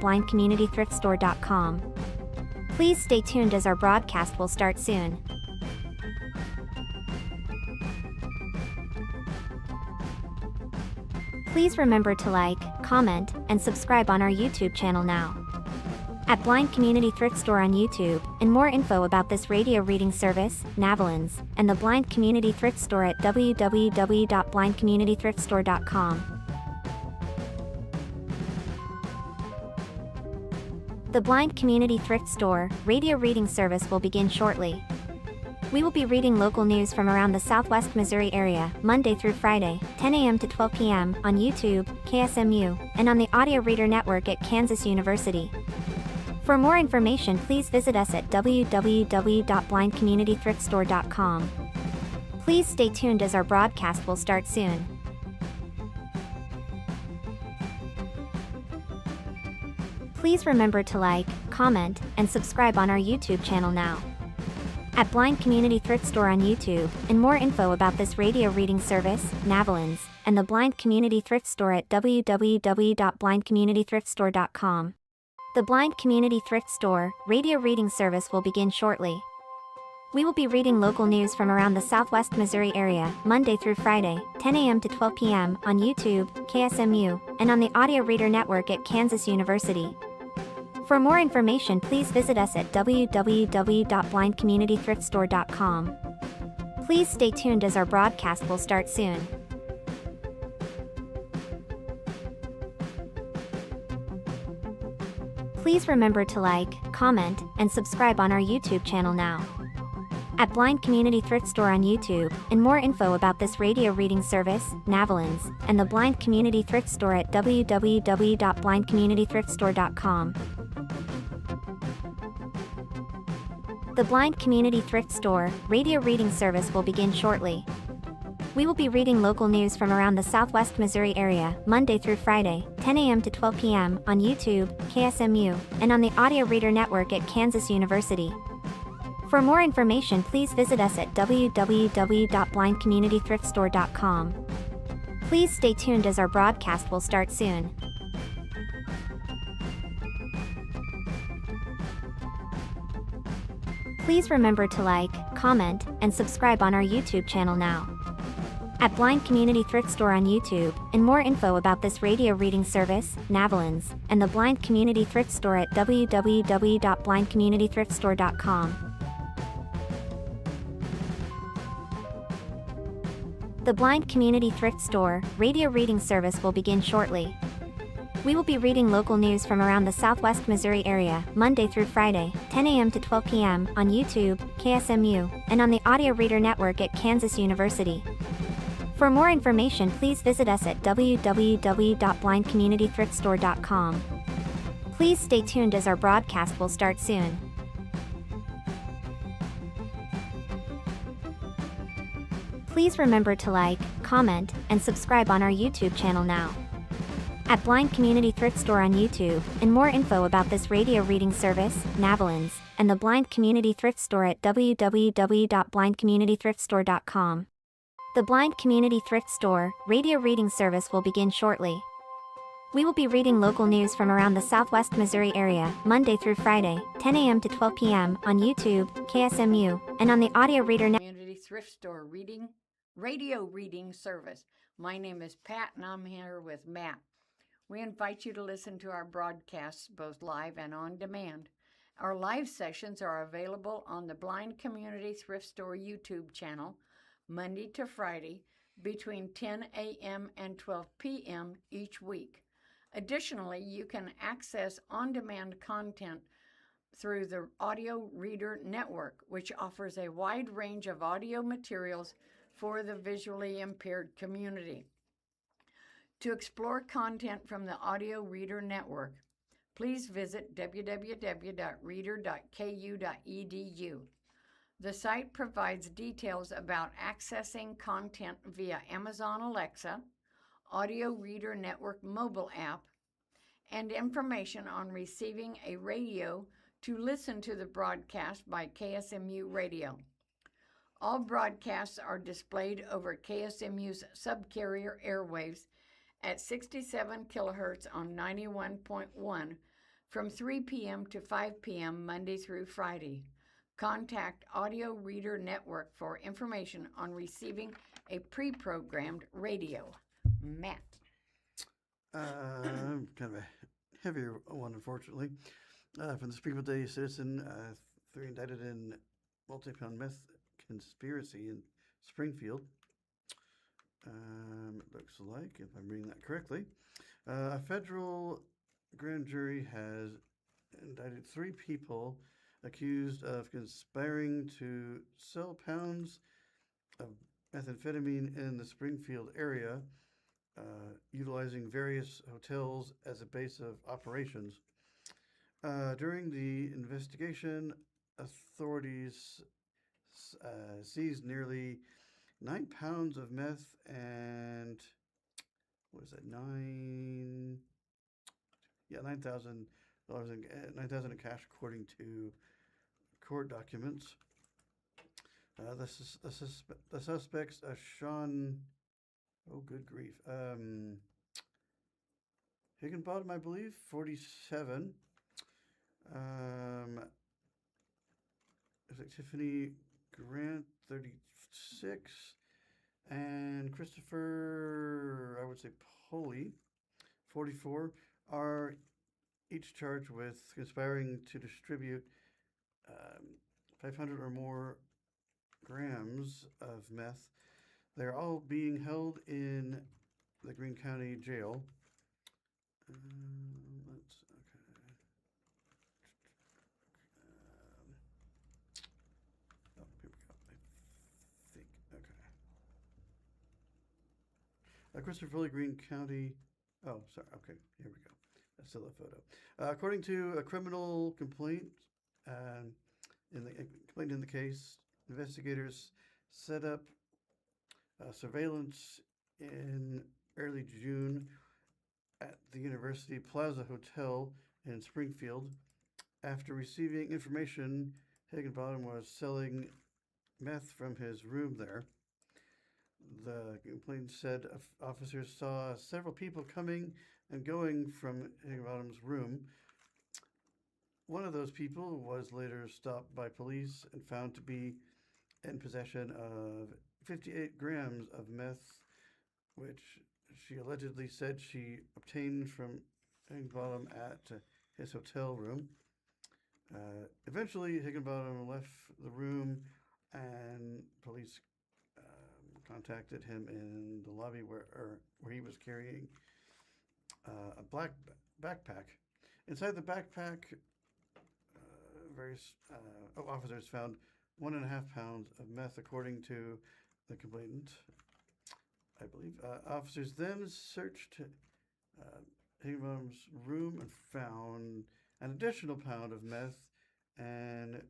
www.blindcommunitythriftstore.com. Please stay tuned as our broadcast will start soon. Please remember to like, comment, and subscribe on our YouTube channel now. At Blind Community Thrift Store on YouTube, and more info about this radio reading service, Navalins, and the Blind Community Thrift Store at www.blindcommunitythriftstore.com. The Blind Community Thrift Store radio reading service will begin shortly. We will be reading local news from around the Southwest Missouri area, Monday through Friday, 10 a.m. to 12 p.m. on YouTube, KSMU, and on the Audio Reader Network at Kansas University. For more information, please visit us at www.blindcommunitythriftstore.com. Please stay tuned as our broadcast will start soon. Please remember to like, comment, and subscribe on our YouTube channel now. At Blind Community Thrift Store on YouTube, and more info about this radio reading service, Navalins, and the Blind Community Thrift Store at www.blindcommunitythriftstore.com. The Blind Community Thrift Store radio reading service will begin shortly. We will be reading local news from around the Southwest Missouri area, Monday through Friday, 10 a.m. to 12 p.m. on YouTube, KSMU, and on the Audio Reader Network at Kansas University. For more information, please visit us at www.blindcommunitythriftstore.com. Please stay tuned as our broadcast will start soon. Please remember to like, comment, and subscribe on our YouTube channel now. At Blind Community Thrift Store on YouTube, and more info about this radio reading service, Navalins, and the Blind Community Thrift Store at www.blindcommunitythriftstore.com. The Blind Community Thrift Store radio reading service will begin shortly. We will be reading local news from around the Southwest Missouri area, Monday through Friday, 10 a.m. to 12 p.m. on YouTube, KSMU, and on the Audio Reader Network at Kansas University. For more information, please visit us at www.blindcommunitythriftstore.com. Please stay tuned as our broadcast will start soon. Please remember to like, comment, and subscribe on our YouTube channel now. At Blind Community Thrift Store on YouTube, and more info about this radio reading service, Navalins, and the Blind Community Thrift Store at www.blindcommunitythriftstore.com. The Blind Community Thrift Store radio reading service will begin shortly. We will be reading local news from around the Southwest Missouri area, Monday through Friday, 10 a.m. to 12 p.m. on YouTube, KSMU, and on the Audio Reader Network at Kansas University. For more information, please visit us at www.blindcommunitythriftstore.com. Please stay tuned as our broadcast will start soon. Please remember to like, comment, and subscribe on our YouTube channel now. At Blind Community Thrift Store on YouTube, and more info about this radio reading service, Navalins, and the Blind Community Thrift Store at www.blindcommunitythriftstore.com. The Blind Community Thrift Store radio reading service will begin shortly. We will be reading local news from around the Southwest Missouri area, Monday through Friday, 10 a.m. to 12 p.m. on YouTube, KSMU, and on the Audio Reader Network. Community Thrift Store radio reading service. My name is Pat, and I'm here with Matt. We invite you to listen to our broadcasts, both live and on demand. Our live sessions are available on the Blind Community Thrift Store YouTube channel, Monday to Friday, between 10 a.m. and 12 p.m. each week. Additionally, you can access on-demand content through the Audio Reader Network, which offers a wide range of audio materials for the visually impaired community. To explore content from the Audio Reader Network, please visit www.reader.ku.edu. The site provides details about accessing content via Amazon Alexa, Audio Reader Network mobile app, and information on receiving a radio to listen to the broadcast by KSMU Radio. All broadcasts are displayed over KSMU's subcarrier airwaves at 67 kilohertz on 91.1 from 3 p.m. to 5 p.m. Monday through Friday. Contact Audio Reader Network for information on receiving a pre-programmed radio. Matt. Kind of a heavier one, unfortunately. From the Springfield Daily Citizen, 3 indicted in multi-pound meth conspiracy in Springfield. It looks like, if I'm reading that correctly, a federal grand jury has indicted 3 people accused of conspiring to sell pounds of methamphetamine in the Springfield area, utilizing various hotels as a base of operations. During the investigation, authorities seized nearly 9 pounds of meth and $9,000 in cash, according to court documents. The suspects, Sean, oh good grief, Higginbottom, I believe, 47. It's like Tiffany Grant, 36, and Christopher, I would say Poley, 44, are each charged with conspiring to distribute 500 or more grams of meth. They're all being held in the Greene County Jail. Okay. Oh, here we go. I think. Okay. Christopher Foley, Greene County. Oh, sorry. Okay, here we go. That's still a photo. According to a criminal complaint, in the case, investigators set up surveillance in early June at the University Plaza Hotel in Springfield. After receiving information, Higginbottom was selling meth from his room there. The complaint said officers saw several people coming and going from Higginbottom's room. One of those people was later stopped by police and found to be in possession of 58 grams of meth, which she allegedly said she obtained from Higginbottom at his hotel room. Eventually, Higginbottom left the room, and police contacted him in the lobby where he was carrying a black backpack. Inside the backpack, various officers found 1.5 pounds of meth, according to the complainant, I believe. Officers then searched Higginbottom's room and found an additional pound of meth and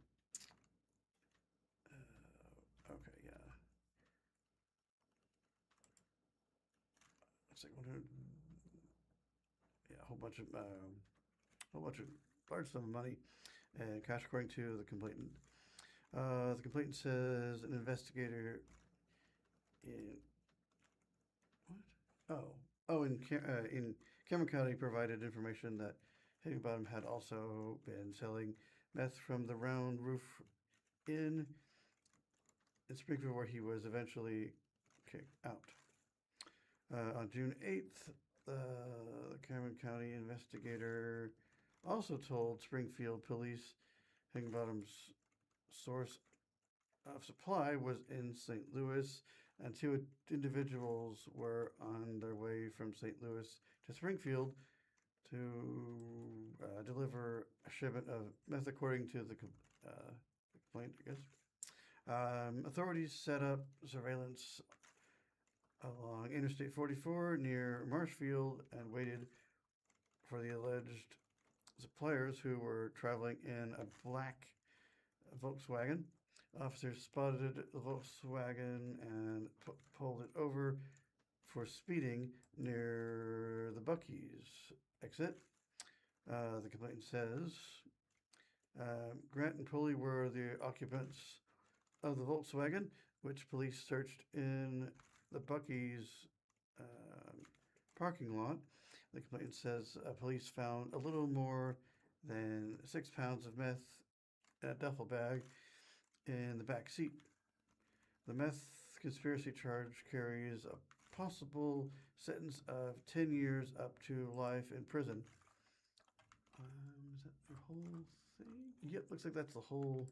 it's like 100. Yeah, a whole bunch of large sum of money and cash, according to the complainant. The complainant says an investigator in Cameron County provided information that Higginbottom had also been selling meth from the Round Roof Inn in Springfield, where he was eventually kicked out. On June 8th, the Cameron County investigator also told Springfield police Higginbottom's source of supply was in St. Louis, and 2 individuals were on their way from St. Louis to Springfield to deliver a shipment of meth, according to the complaint, I guess. Authorities set up surveillance along Interstate 44 near Marshfield and waited for the alleged suppliers, who were traveling in a black Volkswagen. Officers spotted the Volkswagen and pulled it over for speeding near the Buc-ee's exit. The complaint says Grant and Pulley were the occupants of the Volkswagen, which police searched in the Buc-ee's parking lot. The complaint says police found a little more 6 pounds of meth in a duffel bag in the back seat. The meth conspiracy charge carries a possible sentence of 10 years up to life in prison. Is that the whole thing? Yep, looks like that's the whole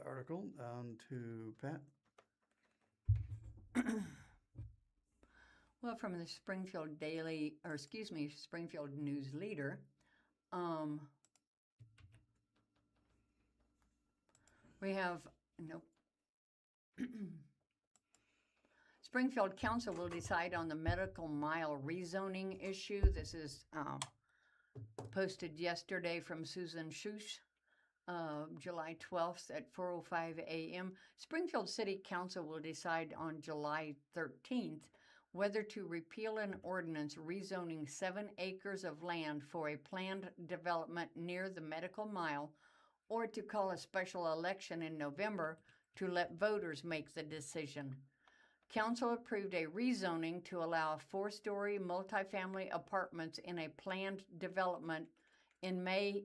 article. On to Pat. Well, from the Springfield Springfield News Leader, we have, Springfield Council will decide on the medical mile rezoning issue. This is posted yesterday from Susan Schuss, July 12th at 4:05 a.m. Springfield City Council will decide on July 13th whether to repeal an ordinance rezoning 7 acres of land for a planned development near the medical mile, or to call a special election in November to let voters make the decision. Council approved a rezoning to allow 4-story multifamily apartments in a planned development in May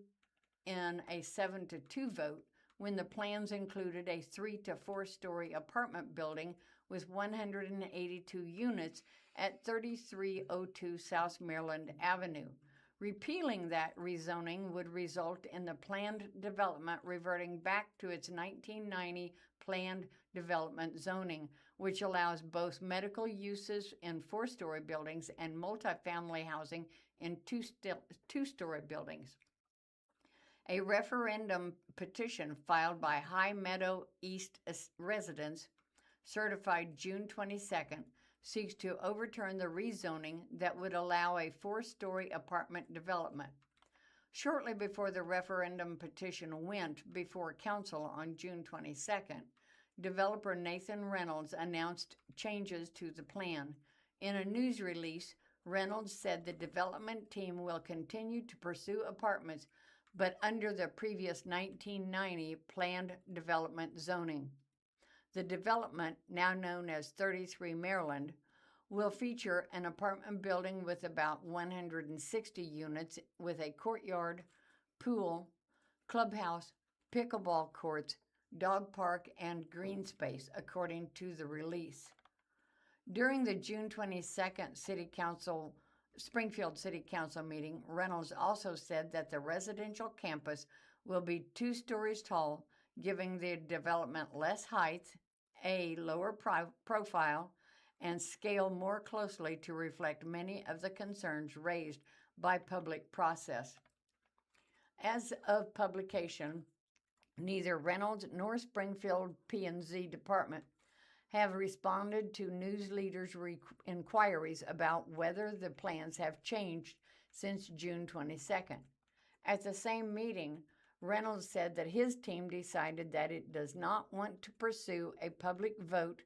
in a 7-2 vote, when the plans included a 3 to 4-story apartment building with 182 units at 3302 South Maryland Avenue. Repealing that rezoning would result in the planned development reverting back to its 1990 planned development zoning, which allows both medical uses in 4-story buildings and multifamily housing in 2-story buildings. A referendum petition filed by High Meadow East residents, certified June 22nd, seeks to overturn the rezoning that would allow a 4-story apartment development. Shortly before the referendum petition went before council on June 22nd, developer Nathan Reynolds announced changes to the plan. In a news release, Reynolds said the development team will continue to pursue apartments, but under the previous 1990 planned development zoning. The development, now known as 33 Maryland, will feature an apartment building with about 160 units with a courtyard, pool, clubhouse, pickleball courts, dog park, and green space, according to the release. During the June 22nd Springfield City Council meeting, Reynolds also said that the residential campus will be 2 stories tall, giving the development less height, a lower profile, and scale more closely to reflect many of the concerns raised by public process. As of publication, neither Reynolds nor Springfield P&Z Department have responded to news leaders' inquiries about whether the plans have changed since June 22nd. At the same meeting, Reynolds said that his team decided that it does not want to pursue a public vote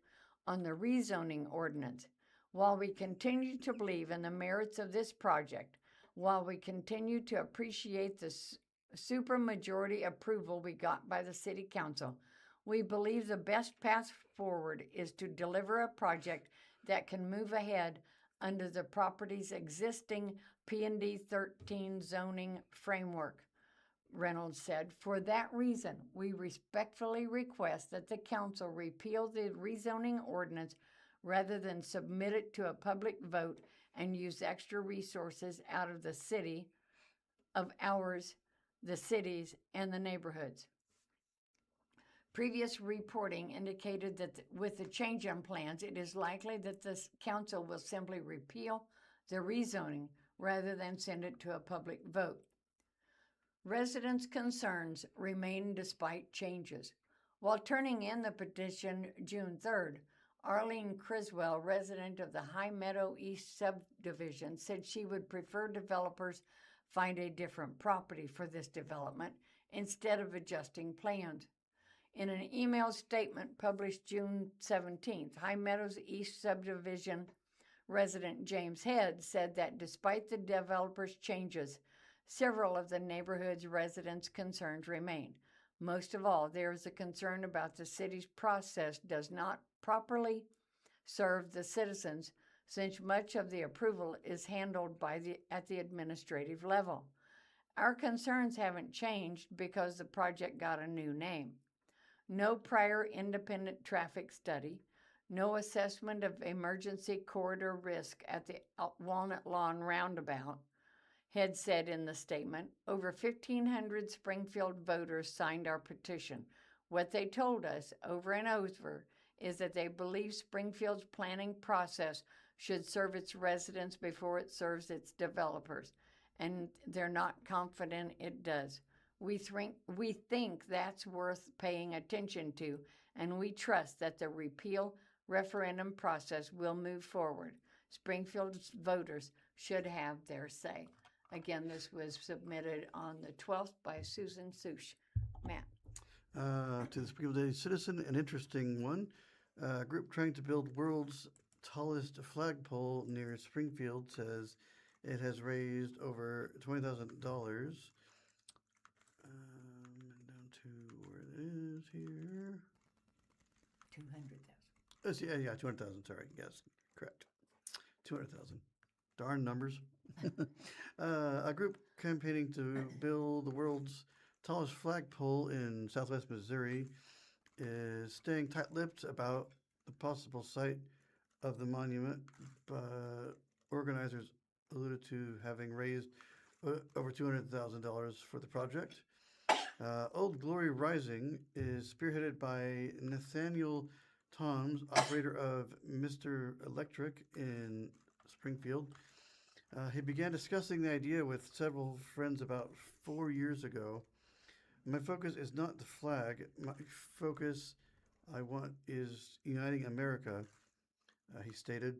on the rezoning ordinance. While we continue to believe in the merits of this project, while we continue to appreciate the supermajority approval we got by the City Council, we believe the best path forward is to deliver a project that can move ahead under the property's existing P&D 13 zoning framework, Reynolds said. For that reason, we respectfully request that the council repeal the rezoning ordinance rather than submit it to a public vote and use extra resources out of the city, of ours, the cities, and the neighborhoods. Previous reporting indicated that with the change in plans, it is likely that the council will simply repeal the rezoning rather than send it to a public vote. Residents' concerns remain despite changes. While turning in the petition June 3rd, Arlene Criswell, resident of the High Meadow East subdivision, said she would prefer developers find a different property for this development instead of adjusting plans. In an email statement published June 17th, High Meadows East subdivision resident James Head said that despite the developer's changes, several of the neighborhood's residents' concerns remain. Most of all, there is a concern about the city's process does not properly serve the citizens, since much of the approval is handled at the administrative level. Our concerns haven't changed because the project got a new name. No prior independent traffic study, no assessment of emergency corridor risk at the Walnut Lawn roundabout, Head said in the statement. Over 1,500 Springfield voters signed our petition. What they told us over and over is that they believe Springfield's planning process should serve its residents before it serves its developers, and they're not confident it does. We think that's worth paying attention to, and we trust that the repeal referendum process will move forward. Springfield's voters should have their say. Again, this was submitted on the 12th by Susan Sush. Matt. To the Springfield Daily Citizen, an interesting one. A group trying to build world's tallest flagpole near Springfield says it has raised over $20,000. Down to where it is here. 200,000. Yeah, 200,000. Sorry, yes, correct. 200,000. Darn numbers. A group campaigning to build the world's tallest flagpole in southwest Missouri is staying tight-lipped about the possible site of the monument, but organizers alluded to having raised over $200,000 for the project. Old Glory Rising is spearheaded by Nathaniel Toms, operator of Mr. Electric in Springfield. He began discussing the idea with several friends about 4 years ago. My focus is not the flag. My focus I want is uniting America, he stated.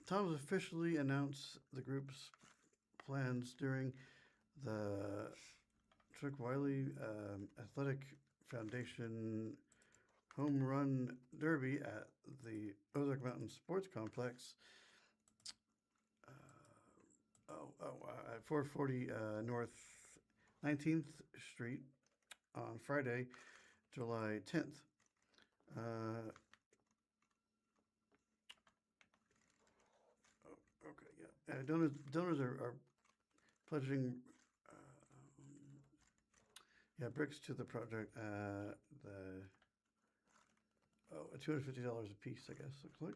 Thomas officially announced the group's plans during the Chuck Wiley Athletic Foundation Home Run Derby at the Ozark Mountain Sports Complex at 440 North 19th Street on Friday, July 10th. Donors are pledging bricks to the project. $250 a piece, I guess, looks like,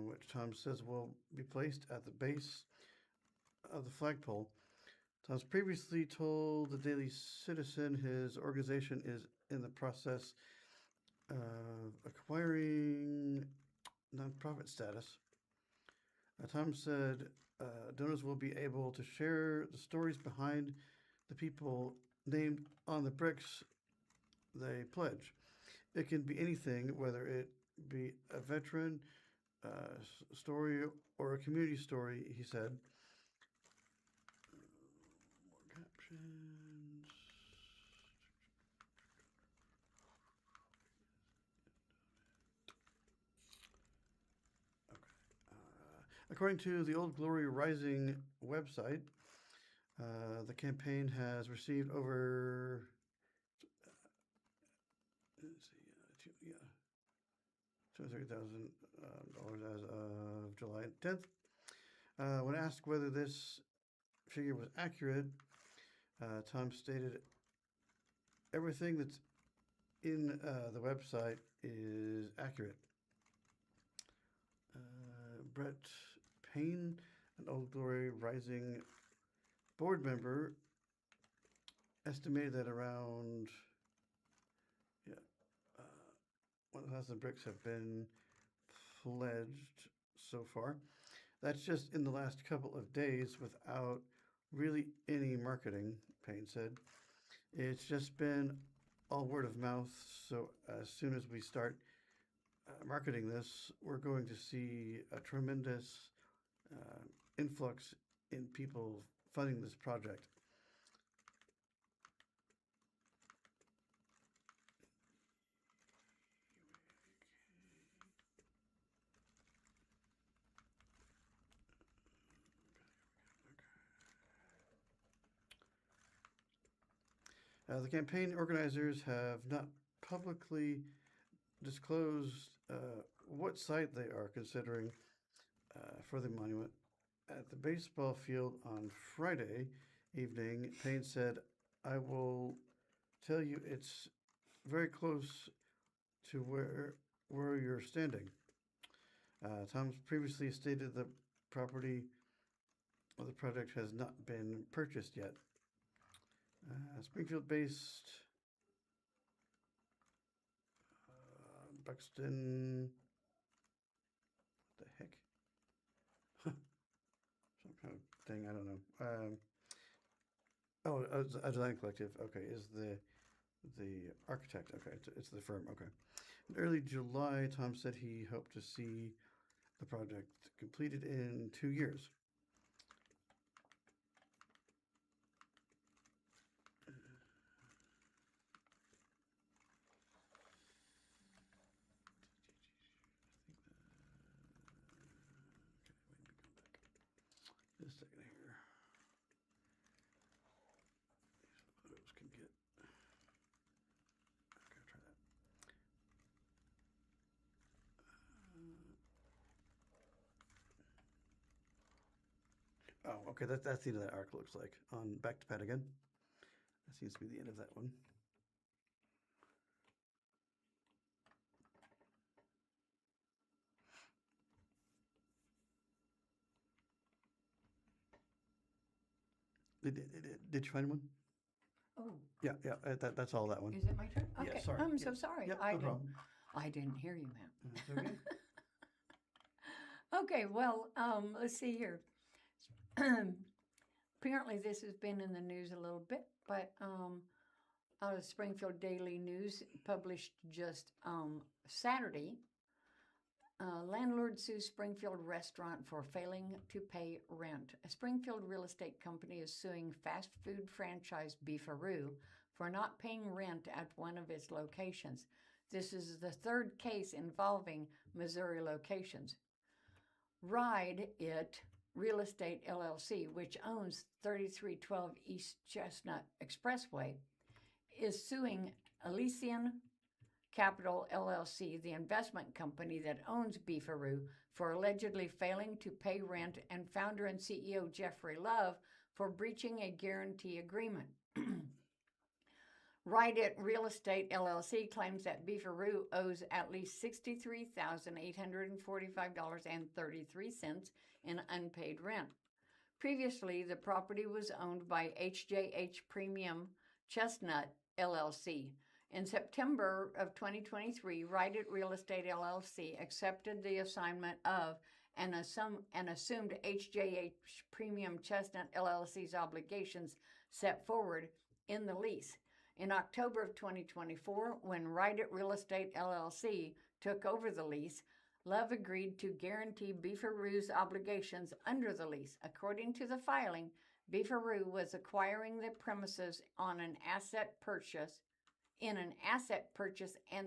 which Tom says will be placed at the base of the flagpole. Tom's previously told the Daily Citizen his organization is in the process of acquiring nonprofit status. Tom said donors will be able to share the stories behind the people named on the bricks they pledge. It can be anything, whether it be a veteran story or a community story, he said. More captions. According to the Old Glory Rising website, the campaign has received over $230,000 as of July 10th. When asked whether this figure was accurate, Tom stated, "Everything that's in the website is accurate." Brett Payne, an Old Glory Rising board member, estimated that around 1,000 bricks have been pledged so far. That's just in the last couple of days without really any marketing, Payne said. It's just been all word of mouth, so as soon as we start marketing this, we're going to see a tremendous influx in people funding this project. The campaign organizers have not publicly disclosed what site they are considering for the monument. At the baseball field on Friday evening, Payne said, "I will tell you it's very close to where you're standing." Tom's previously stated the property or the project has not been purchased yet. Springfield-based Buxton. What the heck? Some kind of thing, I don't know. A design collective. Okay, is the architect. Okay, it's the firm. Okay. In early July, Tom said he hoped to see the project completed in 2 years. Just a second here. Photos can get. Okay, try that. Oh, okay. That's the end of that arc. Looks like on back to Pat again. That seems to be the end of that one. Did you find one? Oh, Yeah, that's all that one. is it my turn? Yeah, Okay, sorry. I'm Yeah. so sorry. Yep, I no didn't- problem. I didn't hear you, Matt. That's okay. Okay, well, let's see here. Apparently, this has been in the news a little bit, but out of Springfield Daily News, published just Saturday, landlord sues Springfield restaurant for failing to pay rent. A Springfield real estate company is suing fast food franchise Beefaroo for not paying rent at one of its locations. This is the third case involving Missouri locations. Ride It Real Estate LLC, which owns 3312 East Chestnut Expressway, is suing Elysian Capital LLC, the investment company that owns Beefaroo, for allegedly failing to pay rent, and founder and CEO Jeffrey Love for breaching a guarantee agreement. Ride It Real Estate LLC claims that Beefaroo owes at least $63,845.33 in unpaid rent. Previously, the property was owned by HJH Premium Chestnut LLC. In September of 2023, Ride It Real Estate LLC accepted the assignment of and assumed HJH Premium Chestnut LLC's obligations set forward in the lease. In October of 2024, when Ride It Real Estate LLC took over the lease, Love agreed to guarantee Beefaroo's obligations under the lease. According to the filing, Beefaroo was acquiring the premises on an asset purchase, and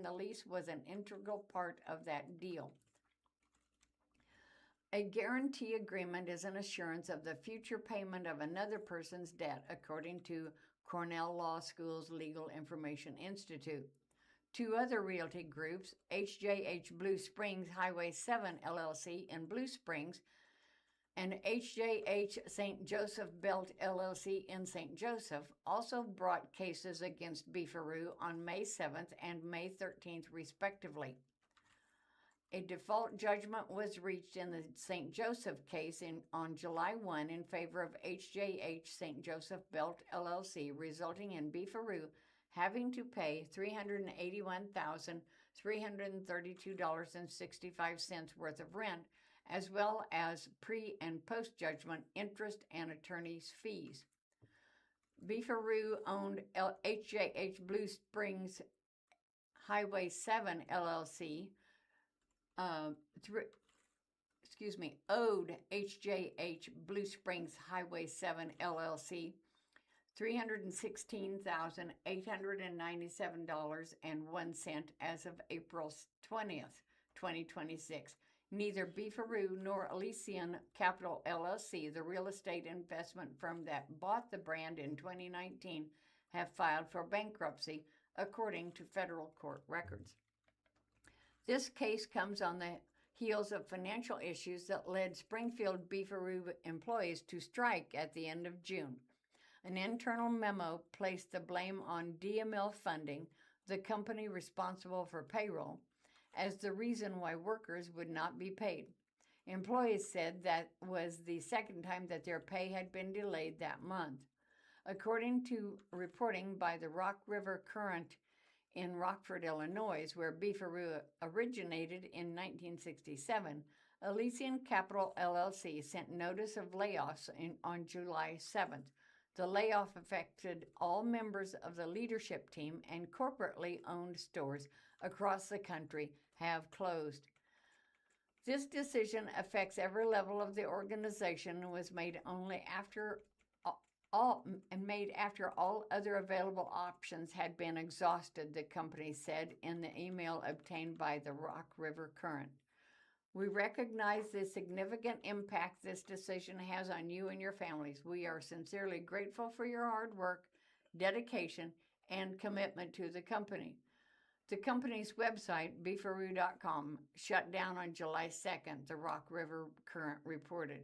the lease was an integral part of that deal. A guarantee agreement is an assurance of the future payment of another person's debt, according to Cornell Law School's Legal Information Institute. Two other realty groups, HJH Blue Springs Highway 7 LLC in Blue Springs and HJH St. Joseph Belt LLC in St. Joseph, also brought cases against Beefaroo on May 7th and May 13th, respectively. A default judgment was reached in the St. Joseph case on July 1 in favor of HJH St. Joseph Belt LLC, resulting in Beefaroo having to pay $381,332.65 worth of rent, as well as pre- and post-judgment interest and attorney's fees. Beefaroo owned HJH Blue Springs Highway 7 LLC, owed HJH Blue Springs Highway 7 LLC $316,897.01 as of April 20th, 2026. Neither Beefaroo nor Elysian Capital LLC, the real estate investment firm that bought the brand in 2019, have filed for bankruptcy, according to federal court records. This case comes on the heels of financial issues that led Springfield Beefaroo employees to strike at the end of June. An internal memo placed the blame on DML Funding, the company responsible for payroll, as the reason why workers would not be paid. Employees said that was the second time that their pay had been delayed that month. According to reporting by the Rock River Current in Rockford, Illinois, where Beefaroo originated in 1967, Elysian Capital LLC sent notice of layoffs on July 7th. The layoff affected all members of the leadership team, and corporately owned stores across the country have closed. This decision affects every level of the organization and was made only after all other available options had been exhausted, the company said in the email obtained by the Rock River Current. We recognize the significant impact this decision has on you and your families. We are sincerely grateful for your hard work, dedication, and commitment to the company. The company's website, beefaroo.com, shut down on July 2nd, the Rock River Current reported.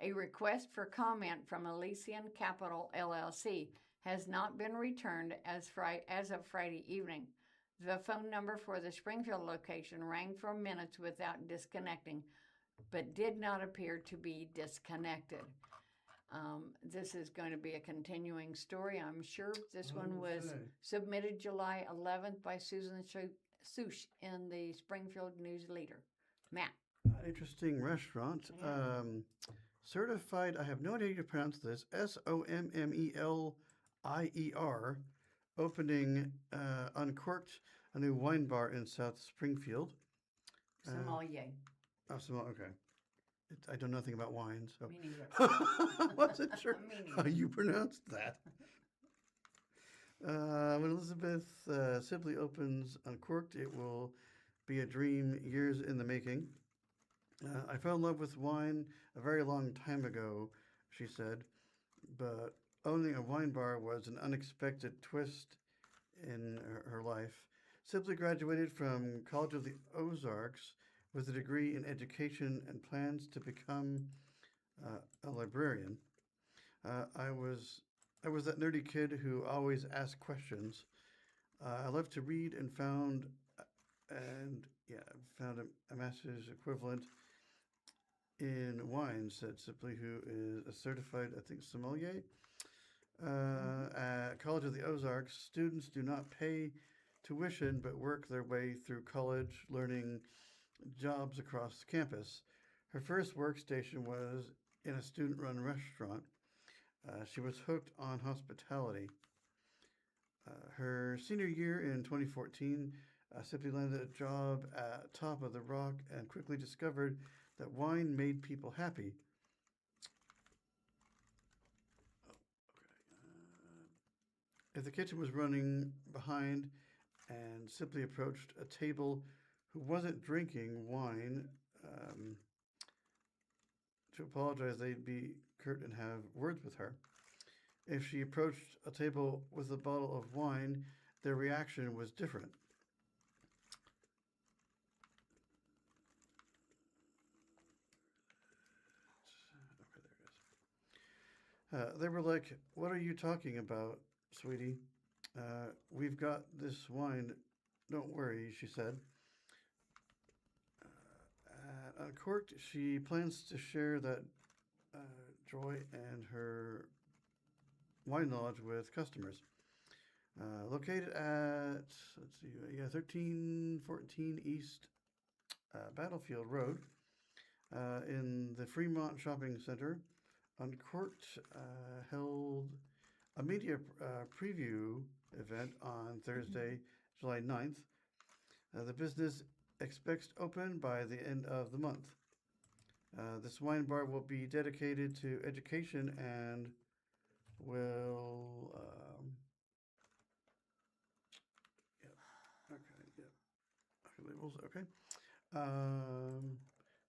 A request for comment from Elysian Capital LLC has not been returned as of Friday evening. The phone number for the Springfield location rang for minutes without disconnecting, but did not appear to be disconnected. This is going to be a continuing story, I'm sure. This one was submitted July 11th by Susan Sush in the Springfield News Leader. Matt. Interesting restaurant. Yeah. Certified, I have no idea how to pronounce this, Sommelier, opening Uncorked, a new wine bar in South Springfield. Sommelier. Okay. I know nothing about wine, so. Me neither. I wasn't sure how you pronounced that. When Elizabeth simply opens Uncorked, it will be a dream years in the making. I fell in love with wine a very long time ago, she said, but owning a wine bar was an unexpected twist in her life. Simply graduated from College of the Ozarks with a degree in education and plans to become a librarian. I was that nerdy kid who always asked questions. I love to read and found a master's equivalent in wine, said Sipley, who is a certified, I think, sommelier. At College of the Ozarks, students do not pay tuition but work their way through college, learning jobs across campus. Her first workstation was in a student-run restaurant. She was hooked on hospitality. Her senior year in 2014, Sipley landed a job at Top of the Rock and quickly discovered that wine made people happy. If the kitchen was running behind and simply approached a table who wasn't drinking wine to apologize, they'd be curt and have words with her. If she approached a table with a bottle of wine, their reaction was different. They were like, "What are you talking about, sweetie? We've got this wine. Don't worry," she said. At Uncorked, she plans to share that joy and her wine knowledge with customers. Located at, 1314 East Battlefield Road in the Fremont Shopping Center, Uncorked held a media preview event on Thursday, July 9th. The business expects to open by the end of the month. This wine bar will be dedicated to education and will, labels, okay.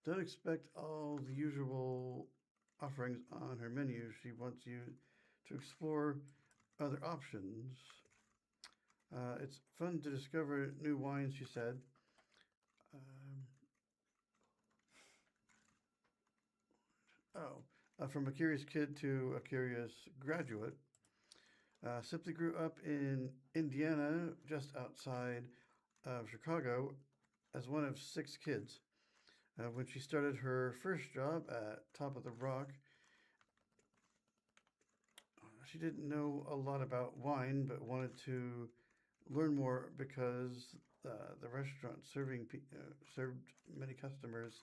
Don't expect all the usual offerings on her menu. She wants you to explore other options. It's fun to discover new wines, she said. From a curious kid to a curious graduate. Simply grew up in Indiana, just outside of Chicago, as one of 6 kids. When she started her first job at Top of the Rock, she didn't know a lot about wine, but wanted to learn more because the restaurant served many customers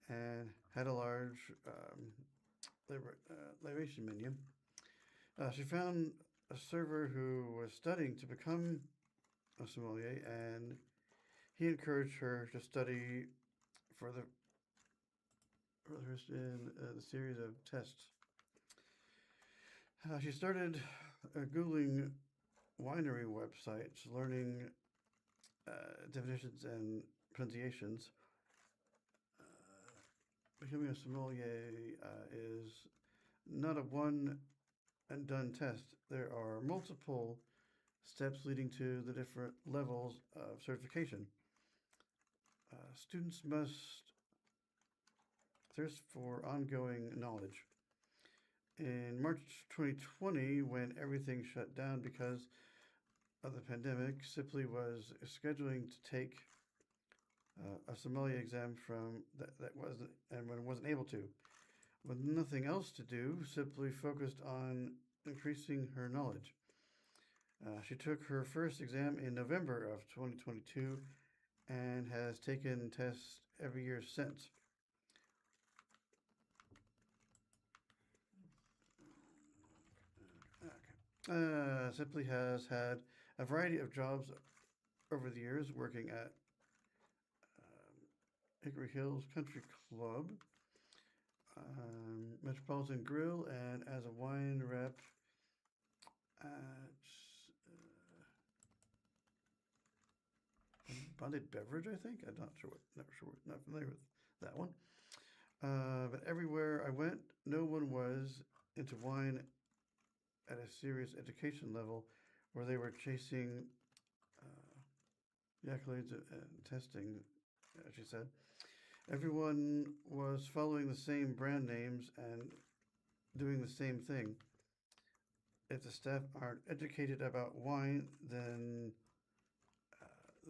and had a large libation menu. She found a server who was studying to become a sommelier, and he encouraged her to study further in the series of tests. She started Googling winery websites, learning definitions and pronunciations. Becoming a sommelier is not a one and done test. There are multiple steps leading to the different levels of certification. Students must thirst for ongoing knowledge. In March 2020, when everything shut down because of the pandemic, Sipley was scheduling to take a sommelier exam from that wasn't able to. With nothing else to do, Sipley focused on increasing her knowledge. She took her first exam in November of 2022 and has taken tests every year since. Sipley has had a variety of jobs over the years, working at Hickory Hills Country Club, Metropolitan Grill, and as a wine rep at Bonded Beverage, I think. I'm not familiar with that one. But everywhere I went, no one was into wine at a serious education level where they were chasing the accolades and testing, she said. Everyone was following the same brand names and doing the same thing. If the staff aren't educated about wine, then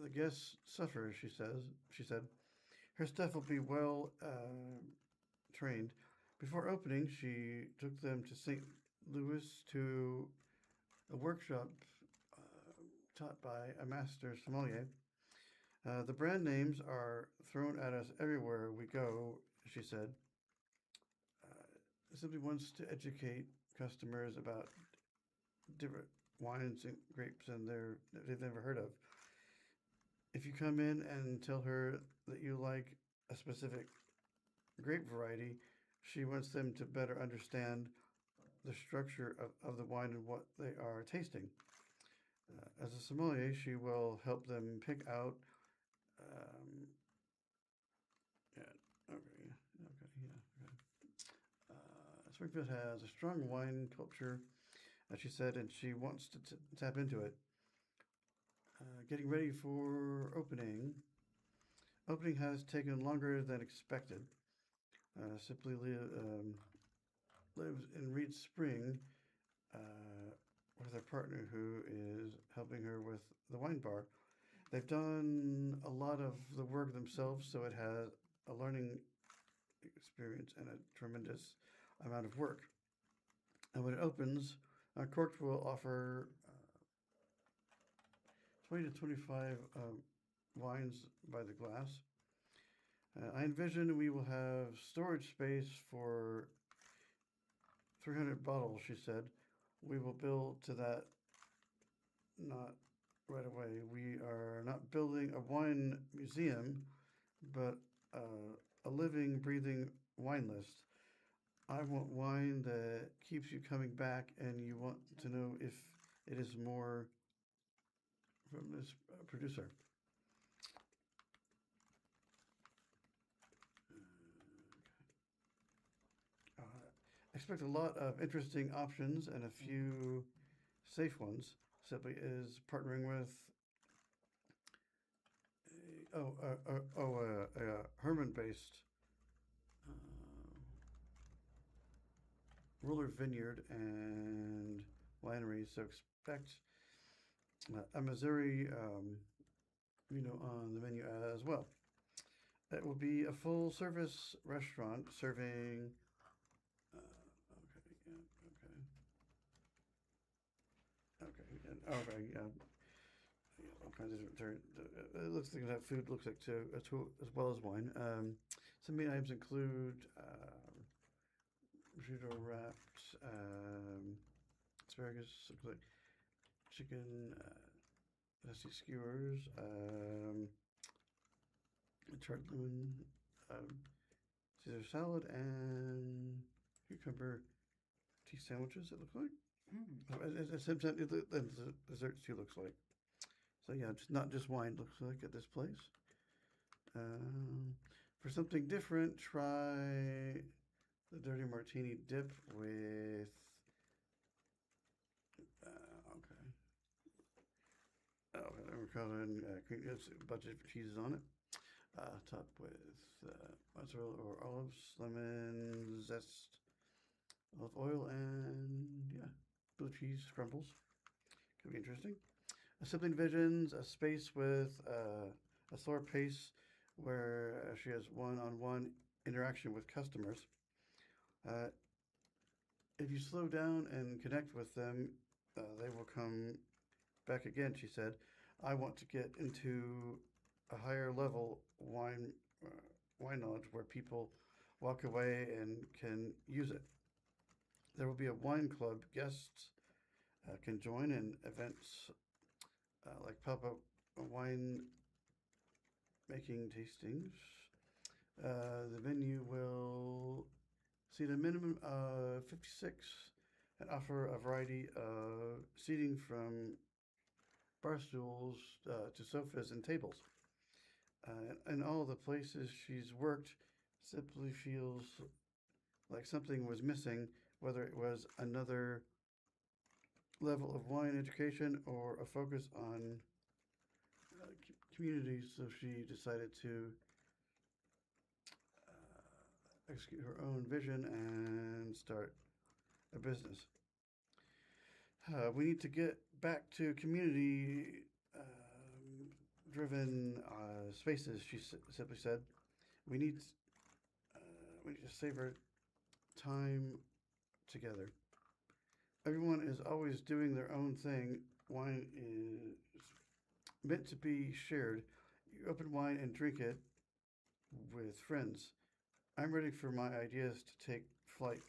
the guests suffer, she said. Her staff will be well trained. Before opening, she took them to St. Louis to a workshop taught by a master sommelier. The brand names are thrown at us everywhere we go, she said. Simply wants to educate customers about different wines and grapes they've never heard of. If you come in and tell her that you like a specific grape variety, she wants them to better understand the structure of the wine and what they are tasting. As a sommelier, she will help them pick out. Springfield has a strong wine culture, as she said, and she wants to tap into it. Getting ready for opening. Opening has taken longer than expected. Sipley lives in Reed Spring with her partner who is helping her with the wine bar. They've done a lot of the work themselves, so it has a learning experience and a tremendous amount of work. And when it opens, Corked will offer 20 to 25 wines by the glass. I envision we will have storage space for 300 bottles, she said. We will build to that not right away. We are not building a wine museum, but a living, breathing wine list. I want wine that keeps you coming back and you want to know if it is more from this producer. Expect a lot of interesting options and a few Safe Ones simply is partnering with a Herman-based Ruler Vineyard and Winery. So expect a Missouri, on the menu as well. It will be a full-service restaurant serving. All kinds of different. It looks like that food looks like too, as well as wine. Some main items include prosciutto wrapped asparagus, looks like chicken, zesty skewers, charred lemon, Caesar salad, and cucumber tea sandwiches. It looks like. The desserts too looks like. So yeah, it's not just wine. Looks like at this place. For something different, try the Dirty Martini dip with. Avocado, it's a bunch of cheeses on it. Topped with mozzarella or olives, lemon zest, olive oil, and blue cheese crumbles. Could be interesting. Simply envisions a space with a slower pace where she has one-on-one interaction with customers. If you slow down and connect with them, they will come back again, she said. I want to get into a higher level wine knowledge where people walk away and can use it. There will be a wine club. Guests can join in events like pop-up wine making tastings. The venue will seat a minimum of 56 and offer a variety of seating from bar stools to sofas and tables. And all the places she's worked simply feels like something was missing, whether it was another level of wine education or a focus on communities. So she decided to execute her own vision and start a business. We need to get back to community driven spaces, she simply said. We need to savor time together. Everyone is always doing their own thing. Wine is meant to be shared. You open wine and drink it with friends. I'm ready for my ideas to take flight.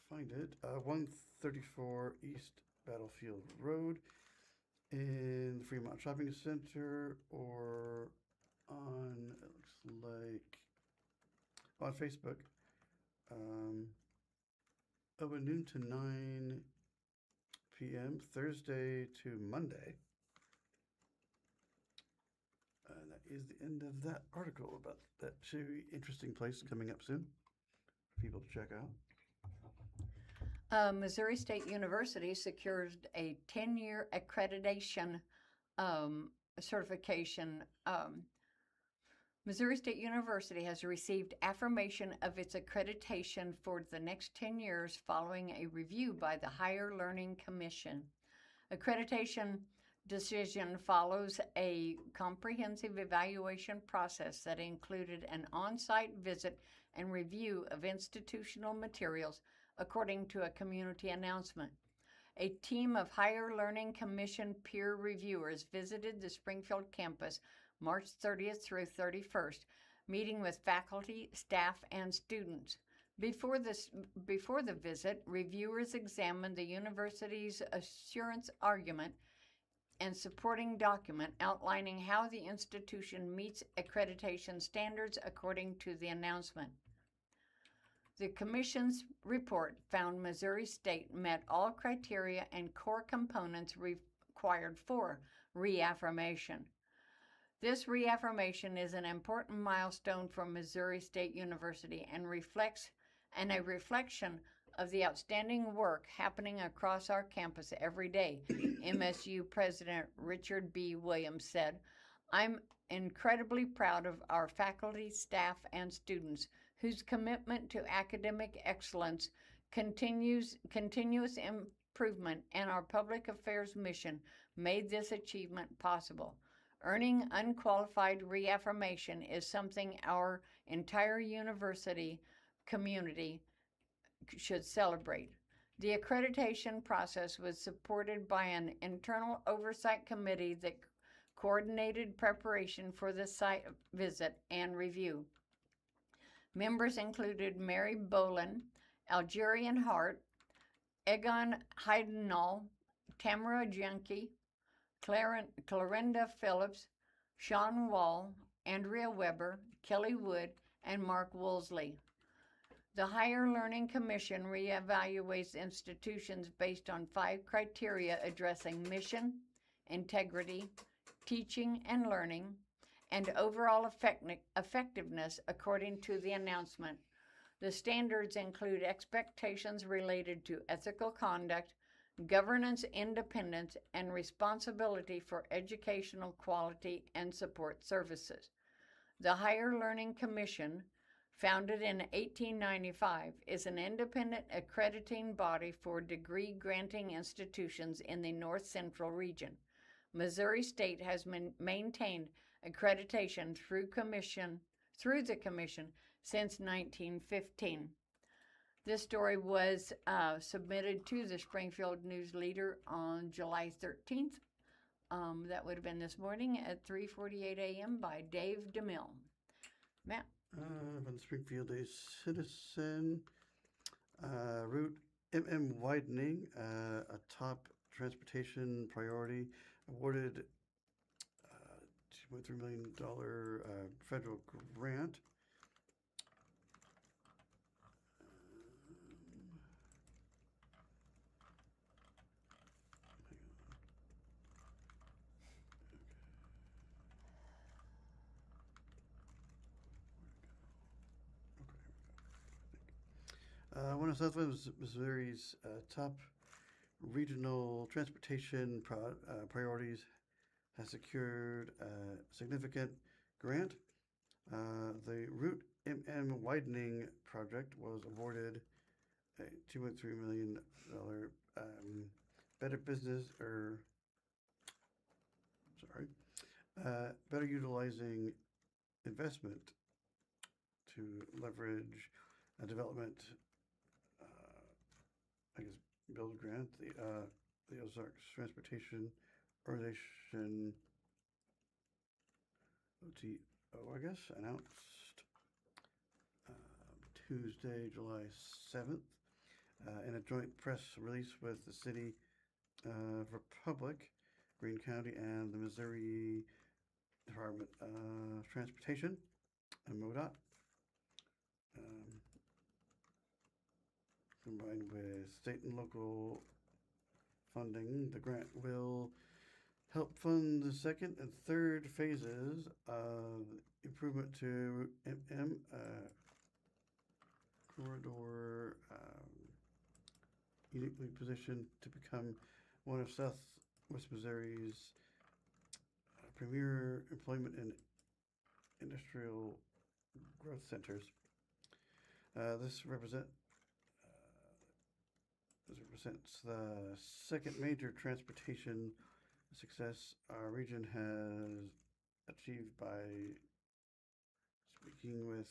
Find it. 134 East Battlefield Road in the Fremont Shopping Center, or on, it looks like, on Facebook. Open noon to 9 p.m. Thursday to Monday. That is the end of that article about that very interesting place coming up soon for people to check out. Missouri State University secured a 10-year accreditation certification. Missouri State University has received affirmation of its accreditation for the next 10 years following a review by the Higher Learning Commission. Accreditation decision follows a comprehensive evaluation process that included an on-site visit and review of institutional materials, according to a community announcement. A team of Higher Learning Commission peer reviewers visited the Springfield campus March 30th through 31st, meeting with faculty, staff, and students. Before the visit, reviewers examined the university's assurance argument and supporting document outlining how the institution meets accreditation standards according to the announcement. The Commission's report found Missouri State met all criteria and core components required for reaffirmation. This reaffirmation is an important milestone for Missouri State University and a reflection of the outstanding work happening across our campus every day, MSU President Richard B. Williams said. I'm incredibly proud of our faculty, staff, and students whose commitment to academic excellence, continuous improvement, and our public affairs mission made this achievement possible. Earning unqualified reaffirmation is something our entire university community should celebrate. The accreditation process was supported by an internal oversight committee that coordinated preparation for the site visit and review. Members included Mary Bolin, Algerian Hart, Egon Heidenall, Tamara Jenke, Clarinda Phillips, Sean Wall, Andrea Weber, Kelly Wood, and Mark Woolsey. The Higher Learning Commission reevaluates institutions based on 5 criteria addressing mission, integrity, teaching and learning, and overall effectiveness according to the announcement. The standards include expectations related to ethical conduct, governance independence, and responsibility for educational quality and support services. The Higher Learning Commission, founded in 1895, is an independent accrediting body for degree-granting institutions in the North Central region. Missouri State has maintained accreditation through the commission since 1915. This story was submitted to the Springfield News Leader on July 13th. That would have been this morning at 3:48 a.m. by Dave DeMille. Matt? From Springfield, a citizen, route widening, a top transportation priority, awarded $2.3 million federal grant. One of Southwest Missouri's top regional transportation priorities has secured a significant grant. The Route widening project was awarded a $2.3 million better utilizing investment to leverage a development, build grant, the Ozarks Transportation Organization, OTO, announced Tuesday, July 7th, in a joint press release with the City of Republic, Greene County, and the Missouri Department of Transportation, and MoDOT. Combined with state and local funding, the grant will help fund the second and third phases of improvement to corridor, uniquely positioned to become one of Southwest Missouri's premier employment and industrial growth centers. This represents the second major transportation success our region has achieved by speaking with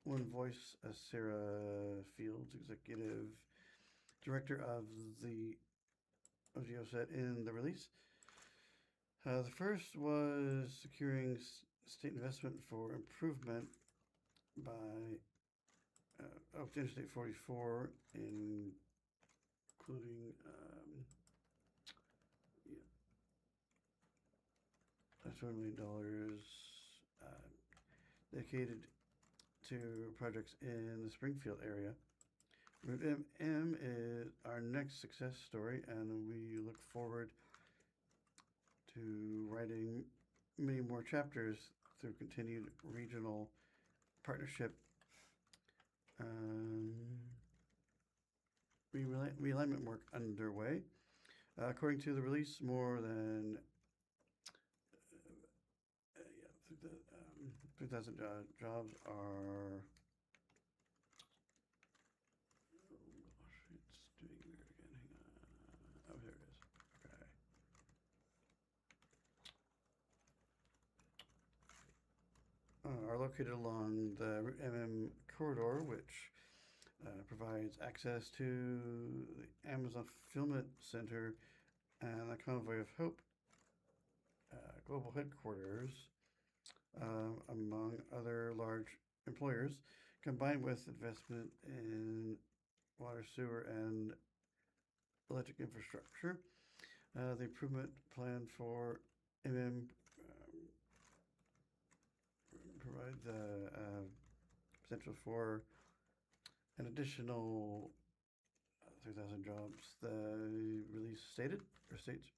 One Voice, as Sarah Fields, executive director of the OTO, said in the release. The first was securing state investment for improvement by up to Interstate 44, including $200 million dedicated to projects in the Springfield area. Route M is our next success story, and we look forward to writing many more chapters through continued regional partnership. realignment work underway. According to the release, more than 3,000 jobs are. Oh gosh, it's doing weird again. Hang on. Oh, here it is. Okay. Are located along the Route MM corridor, which provides access to the Amazon Fulfillment Center and the Convoy of Hope global headquarters, among other large employers, combined with investment in water, sewer, and electric infrastructure. The improvement plan for MM provides potential for an additional 3,000 jobs, the release stated, or states.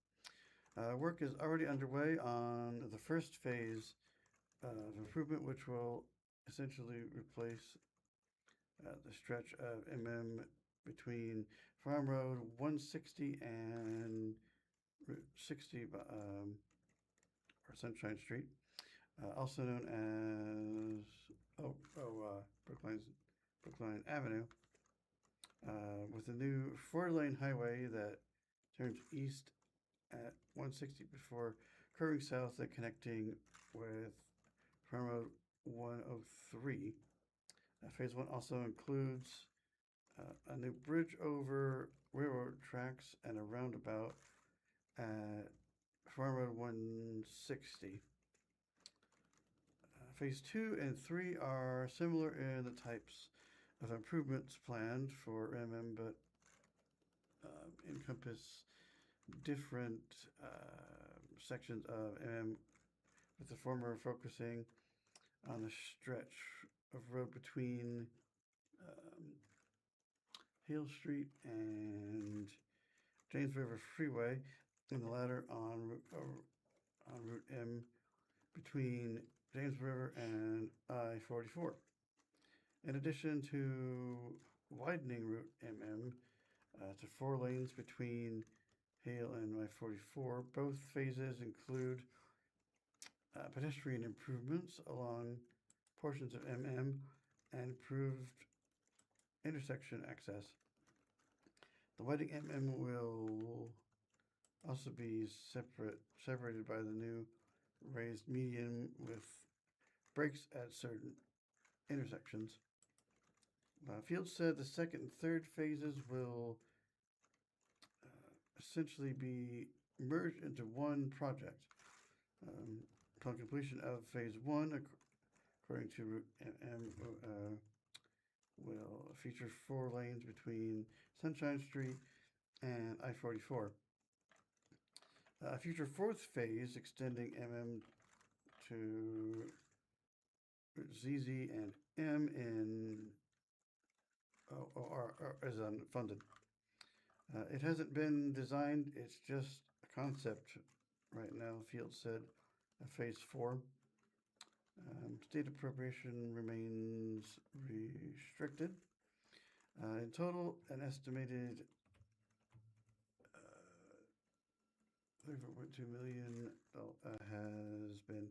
Work is already underway on the first phase of improvement, which will essentially replace the stretch of MM between Farm Road 160 and Route 60, or Sunshine Street, also known as Brookline Avenue, with a new 4-lane highway that turns east at 160 before curving south and connecting with Farm Road 103. Phase 1 also includes a new bridge over railroad tracks and a roundabout at Farm Road 160. Phase 2 and 3 are similar in the types of improvements planned for MM, but encompass different sections of MM, with the former focusing on the stretch of road between Hale Street and James River Freeway, and the latter on Route M between James River and I-44. In addition to widening Route MM to 4 lanes between Hale and I-44, both phases include pedestrian improvements along portions of MM and improved intersection access. The widening MM will also be separated by the new raised median with brakes at certain intersections. Field said the second and third phases will essentially be merged into one project. Upon completion of phase 1, according to Route MM, will feature 4 lanes between Sunshine Street and I-44. A future fourth phase extending MM to ZZ and M in is unfunded. It hasn't been designed, it's just a concept right now, Field said, phase 4. State appropriation remains restricted. In total, an estimated $34.2 million has been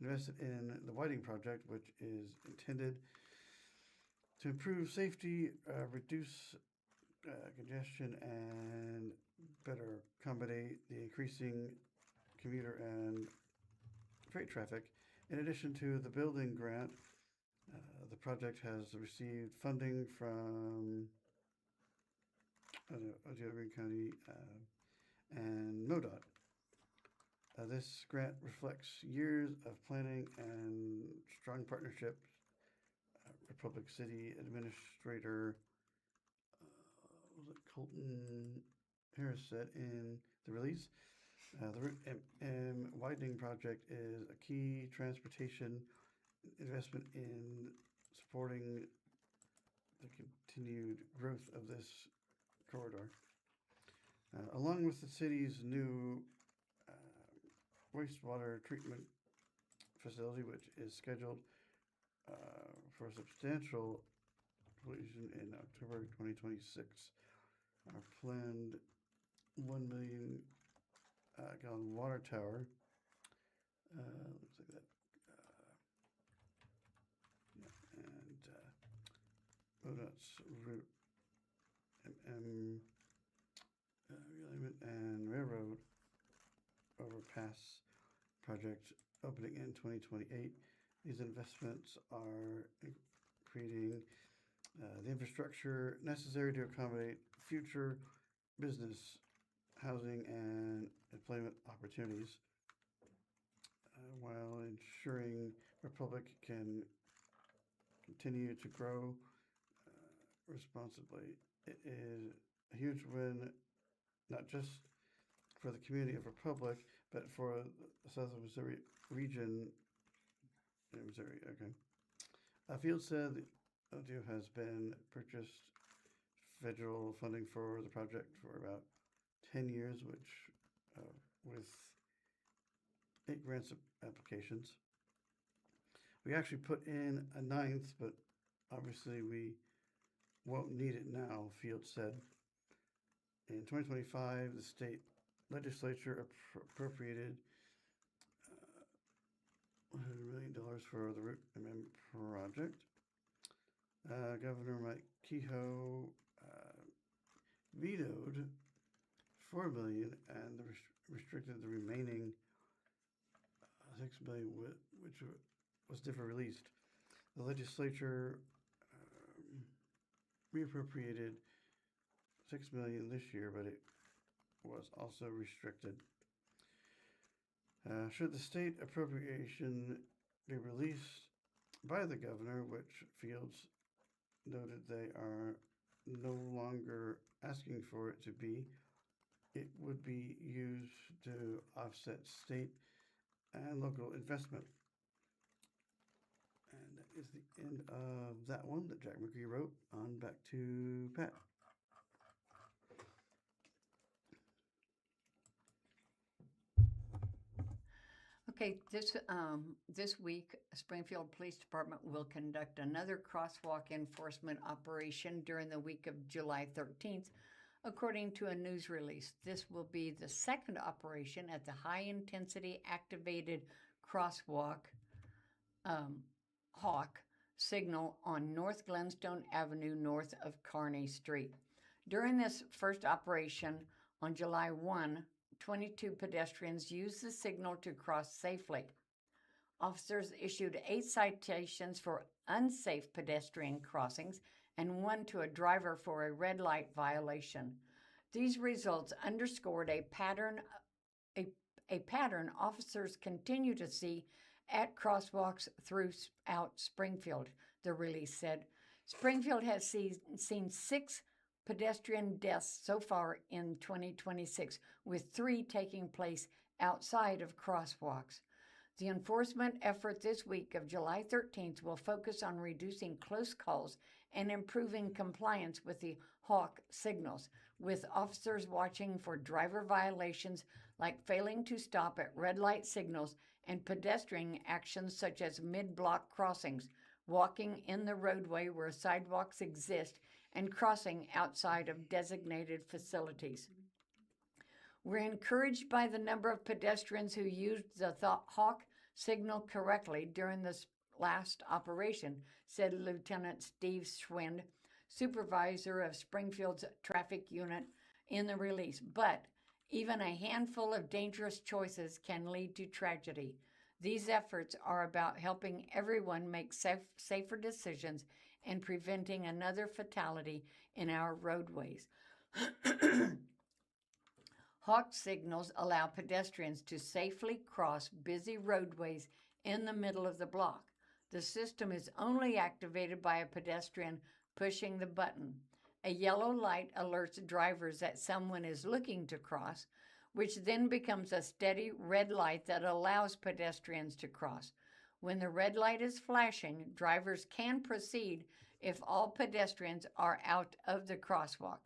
invested in the widening project, which is intended to improve safety, reduce congestion, and better accommodate the increasing commuter and freight traffic. In addition to the building grant, the project has received funding from Green County and MoDOT. This grant reflects years of planning and strong partnerships. Republic City Administrator Colton Harris said in the release. The Route M widening project is a key transportation investment in supporting the continued growth of this corridor. Along with the city's new wastewater treatment facility, which is scheduled for substantial completion in October 2026. our planned 1 million gallon water tower. Looks like that. And ODOT's route realignment and railroad overpass project opening in 2028. These investments are creating the infrastructure necessary to accommodate future business, housing, and employment opportunities, while ensuring Republic can continue to grow responsibly. It is a huge win, not just for the community of Republic, but for the South of Missouri region. Missouri, okay. Field said the ODO has been purchased federal funding for the project for about 10 years, which with 8 grants applications. We actually put in a 9th, but obviously we won't need it now, Field said. In 2025, the state legislature appropriated $100 million for the Route MM project. Governor Mike Kehoe vetoed $4 million and restricted the remaining $6 million, which was different released. The legislature reappropriated $6 million this year, but it was also restricted. Should the state appropriation be released by the governor, which Fields noted they are no longer asking for it to be, it would be used to offset state and local investment. And that is the end of that one that Jack McGree wrote. On back to Pat. Okay, this week, Springfield Police Department will conduct another crosswalk enforcement operation during the week of July 13th, according to a news release. This will be the second operation at the high-intensity activated crosswalk Hawk signal on North Glenstone Avenue north of Kearney Street. During this first operation on July 1, 22 pedestrians used the signal to cross safely. Officers issued 8 citations for unsafe pedestrian crossings and 1 to a driver for a red light violation. These results underscored a pattern officers continue to see at crosswalks throughout Springfield, the release said. Springfield has seen 6 pedestrian deaths so far in 2026, with 3 taking place outside of crosswalks. The enforcement effort this week of July 13th will focus on reducing close calls and improving compliance with the Hawk signals, with officers watching for driver violations like failing to stop at red light signals and pedestrian actions such as mid-block crossings, walking in the roadway where sidewalks exist, and crossing outside of designated facilities. We're encouraged by the number of pedestrians who used the Hawk signal correctly during this last operation, said Lieutenant Steve Schwind, supervisor of Springfield's traffic unit, in the release. But even a handful of dangerous choices can lead to tragedy. These efforts are about helping everyone make safer decisions and preventing another fatality in our roadways. Hawk signals allow pedestrians to safely cross busy roadways in the middle of the block. The system is only activated by a pedestrian pushing the button. A yellow light alerts drivers that someone is looking to cross, which then becomes a steady red light that allows pedestrians to cross. When the red light is flashing, drivers can proceed if all pedestrians are out of the crosswalk.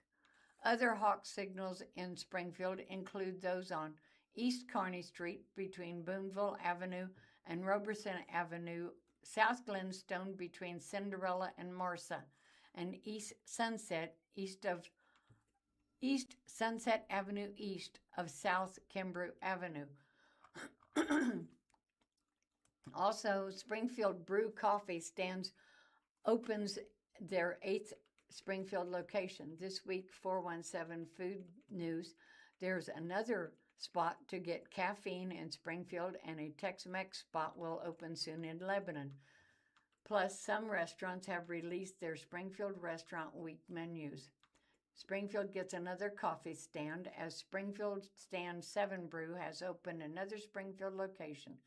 Other Hawk signals in Springfield include those on East Kearney Street between Boonville Avenue and Roberson Avenue, South Glenstone between Cinderella and Marsa, and East Sunset east of East Sunset Avenue east of South Kimbrough Avenue. Also, Springfield Brew Coffee opens their 8th Springfield location. This week, 417 Food News, there's another spot to get caffeine in Springfield, and a Tex-Mex spot will open soon in Lebanon. Plus, some restaurants have released their Springfield Restaurant Week menus. Springfield gets another coffee stand as Springfield Stand 7 Brew has opened another Springfield location,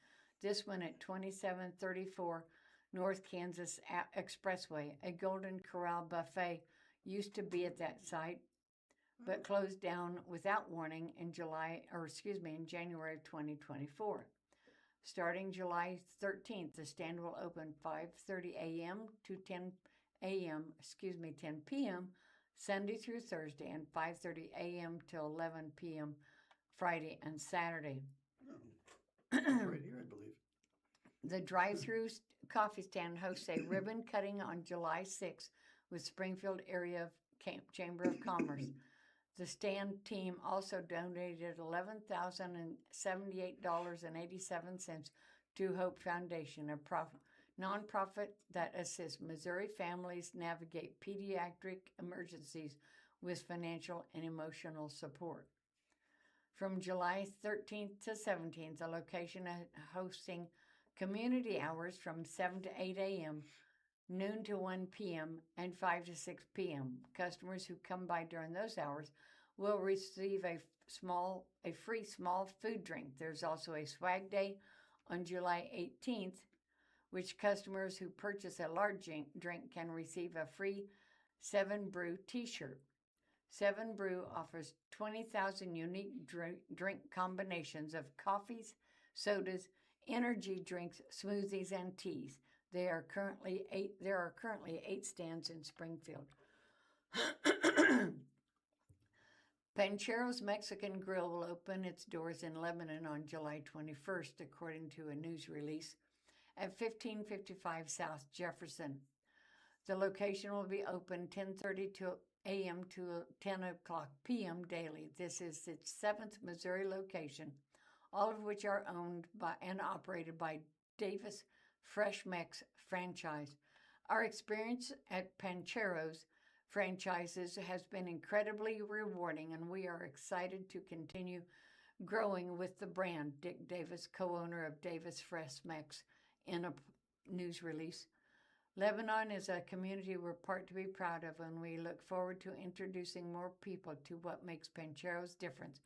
this one at 2734 North Kansas Expressway. A Golden Corral buffet used to be at that site, but closed down without warning in January of 2024. Starting July 13th, the stand will open 5:30 a.m. to 10 p.m. Sunday through Thursday, and 5:30 a.m. till 11 p.m. Friday and Saturday. Right here, I believe. The drive-through coffee stand hosts a ribbon cutting on July 6th with Springfield Area Chamber of Commerce. The stand team also donated $11,078.87 to Hope Foundation, a nonprofit that assists Missouri families navigate pediatric emergencies with financial and emotional support. From July 13th to 17th, the location is hosting community hours from 7 to 8 a.m., noon to 1 p.m., and 5 to 6 p.m. Customers who come by during those hours will receive a free small food drink. There's also a swag day on July 18th, which customers who purchase a large drink can receive a free 7 Brew t-shirt. 7 Brew offers 20,000 unique drink combinations of coffees, sodas, energy drinks, smoothies, and teas. There are currently 8 stands in Springfield. Panchero's Mexican Grill will open its doors in Lebanon on July 21st, according to a news release, at 1555 South Jefferson. The location will be open 10:30 a.m. to 10 o'clock p.m. daily. This is its 7th Missouri location, all of which are owned by and operated by Davis Fresh Mex franchise. Our experience at Panchero's franchises has been incredibly rewarding, and we are excited to continue growing with the brand, Dick Davis, co-owner of Davis Fresh Mex, in a news release. Lebanon is a community we're part to be proud of, and we look forward to introducing more people to what makes Panchero's difference,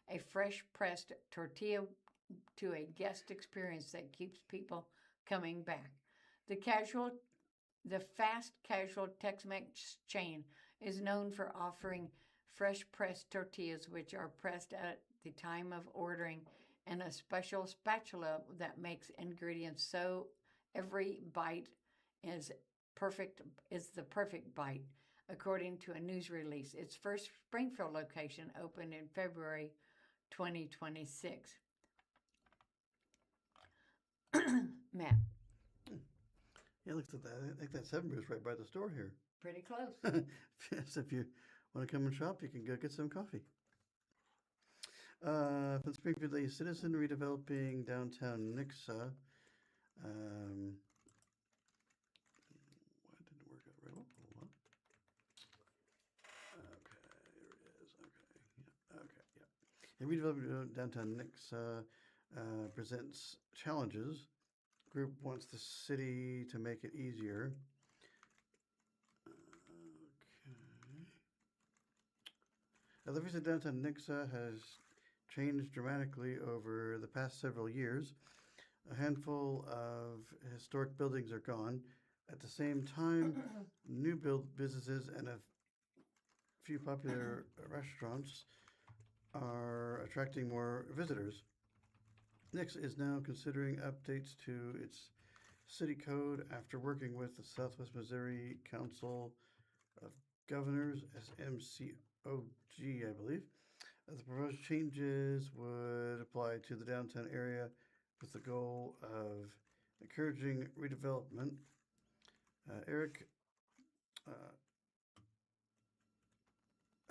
a fresh-pressed tortilla to a guest experience that keeps people coming back. The fast casual Tex-Mex chain is known for offering fresh-pressed tortillas, which are pressed at the time of ordering, and a special spatula that makes ingredients so every bite is the perfect bite, according to a news release. Its first Springfield location opened in February 2026. Matt. Yeah, looks at that. I think that 7 Brew is right by the store here. Pretty close. Yes, if you want to come and shop, you can go get some coffee. From Springfield, a citizen redeveloping downtown Nixa. Why didn't it work out right? Hold on. Okay, here it is. Okay, yeah. A redeveloping downtown Nixa presents challenges. Group wants the city to make it easier. Okay. The visit downtown Nixa has changed dramatically over the past several years. A handful of historic buildings are gone. At the same time, new businesses and a few popular restaurants are attracting more visitors. Nixa is now considering updates to its city code after working with the Southwest Missouri Council of Governors, SMCOG, I believe. The proposed changes would apply to the downtown area with the goal of encouraging redevelopment. Eric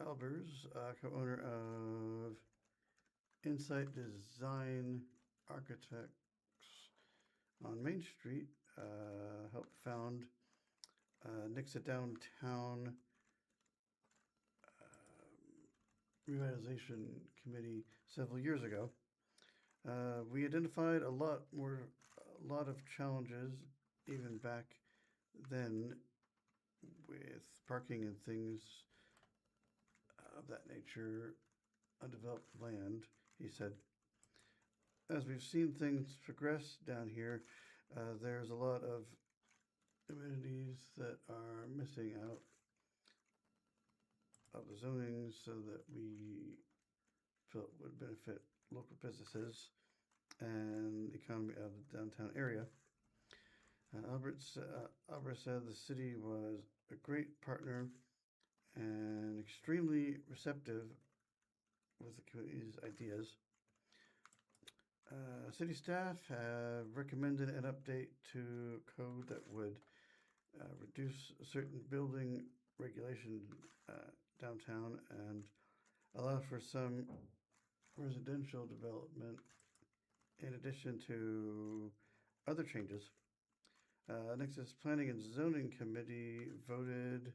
Albers, co-owner of Insight Design Architects on Main Street, helped found Nixa Downtown Revitalization Committee several years ago. We identified a lot of challenges even back then with parking and things of that nature, undeveloped land, he said. As we've seen things progress down here, there's a lot of amenities that are missing out of the zoning so that we felt would benefit local businesses and the economy of the downtown area. Albert said the city was a great partner and extremely receptive with the community's ideas. City staff have recommended an update to code that would reduce certain building regulation downtown and allow for some residential development in addition to other changes. Nix's Planning and Zoning Committee voted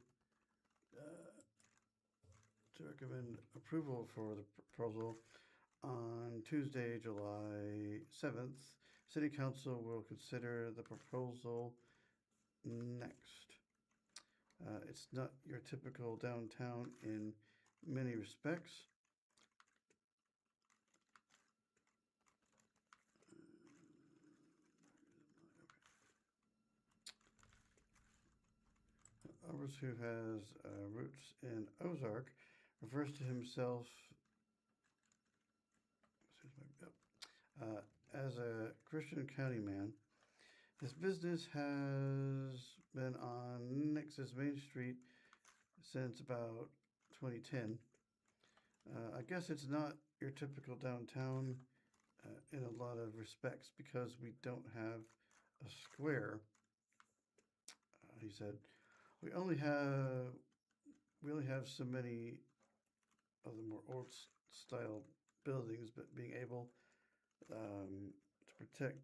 to recommend approval for the proposal on Tuesday, July 7th. City Council will consider the proposal next. It's not your typical downtown in many respects. Albers, who has roots in Ozark, refers to himself as a Christian County man. His business has been on Nix's Main Street since about 2010. I guess it's not your typical downtown in a lot of respects because we don't have a square, he said. We only have so many of the more old style buildings, but being able to protect,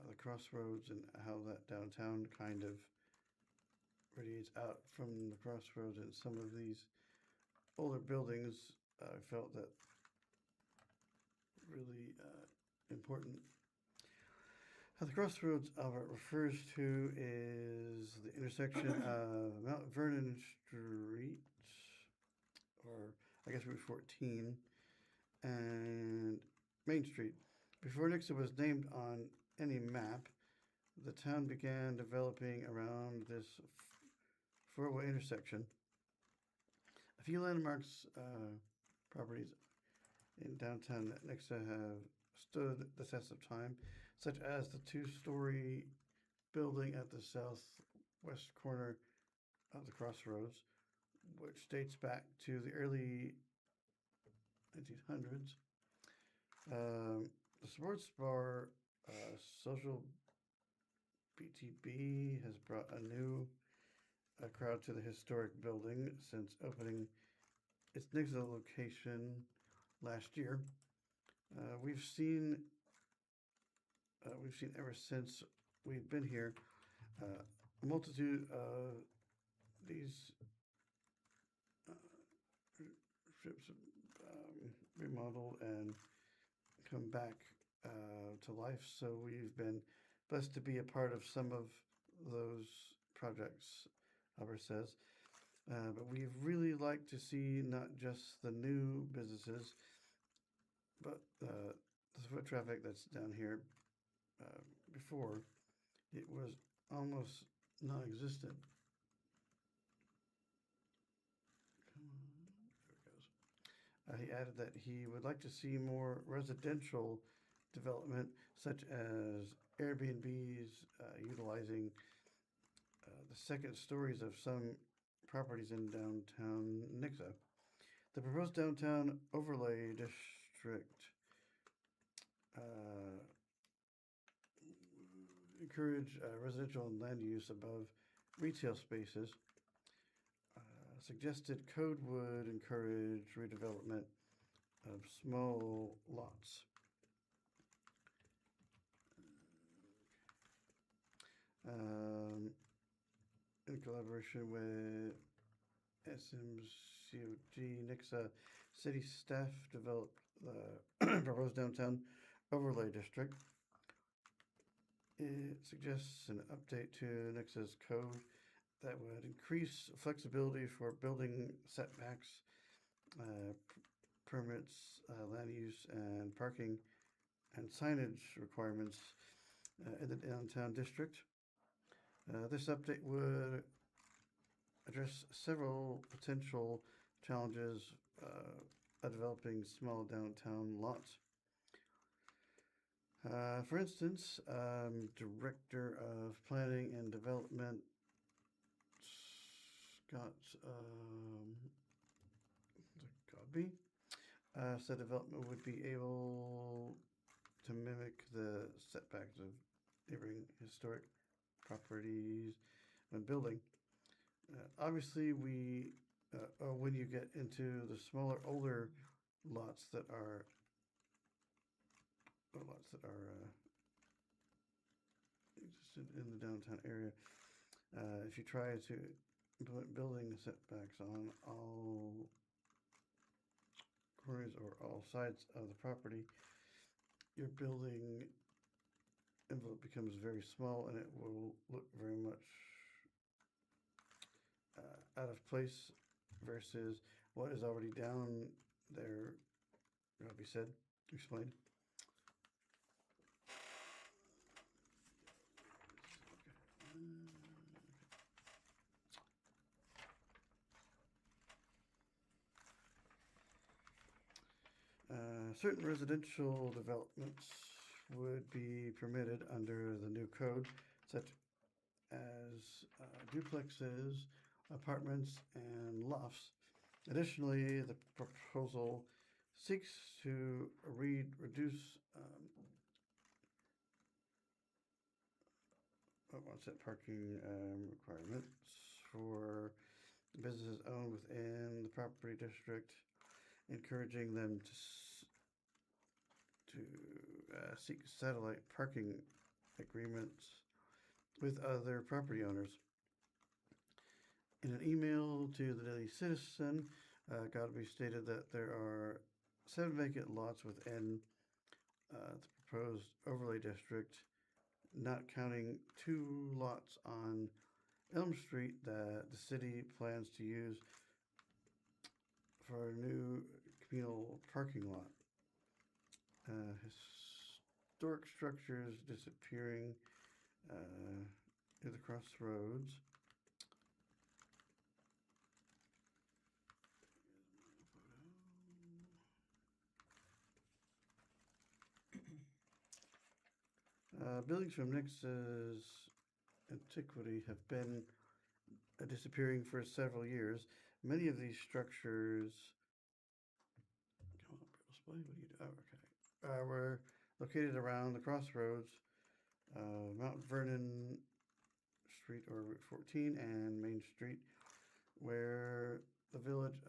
the crossroads and how that downtown kind of radiates out from the crossroads and some of these older buildings, I felt that really important. The crossroads Albert refers to is the intersection of Mount Vernon Street, or I guess Route 14, and Main Street. Before Nixa was named on any map, the town began developing around this four-way intersection. A few landmarks properties in downtown Nixa have stood the test of time, such as the two-story building at the southwest corner of the crossroads, which dates back to the early 1900s. The sports bar Social BTB has brought a new crowd to the historic building since opening its Nixa location last year. We've seen ever since we've been here a multitude of these strips remodeled and come back to life. So we've been blessed to be a part of some of those projects, Albert says. But we'd really like to see not just the new businesses, but the foot traffic that's down here. Before, it was almost non-existent. He added that he would like to see more residential development, such as Airbnbs utilizing the second stories of some properties in downtown Nixa. The proposed downtown overlay district encourage residential and land use above retail spaces. Suggested code would encourage redevelopment of small lots. In collaboration with SMCOG, Nixa city staff developed the proposed downtown overlay district. It suggests an update to Nixa's code that would increase flexibility for building setbacks, permits, land use, and parking and signage requirements in the downtown district. This update would address several potential challenges of developing small downtown lots. For instance, Director of Planning and Development Scott Godby said development would be able to mimic the setbacks of neighboring historic properties when building. Obviously, when you get into the smaller, older lots that are just in the downtown area, if you try to put building setbacks on all corners or all sides of the property, your building envelope becomes very small and it will look very much out of place versus what is already down there, Robbie said, explained. Certain residential developments would be permitted under the new code, such as duplexes, apartments, and lofts. Additionally, the proposal seeks to reduce parking requirements for businesses owned within the property district, encouraging them to seek satellite parking agreements with other property owners. In an email to the Daily Citizen, Godby stated that there are 7 vacant lots within the proposed overlay district, not counting 2 lots on Elm Street that the city plans to use for a new communal parking lot. Historic structures disappearing near the crossroads. Buildings from Nixa's antiquity have been disappearing for several years. Many of these structures were located around the crossroads, Mount Vernon Street or Route 14 and Main Street, where the village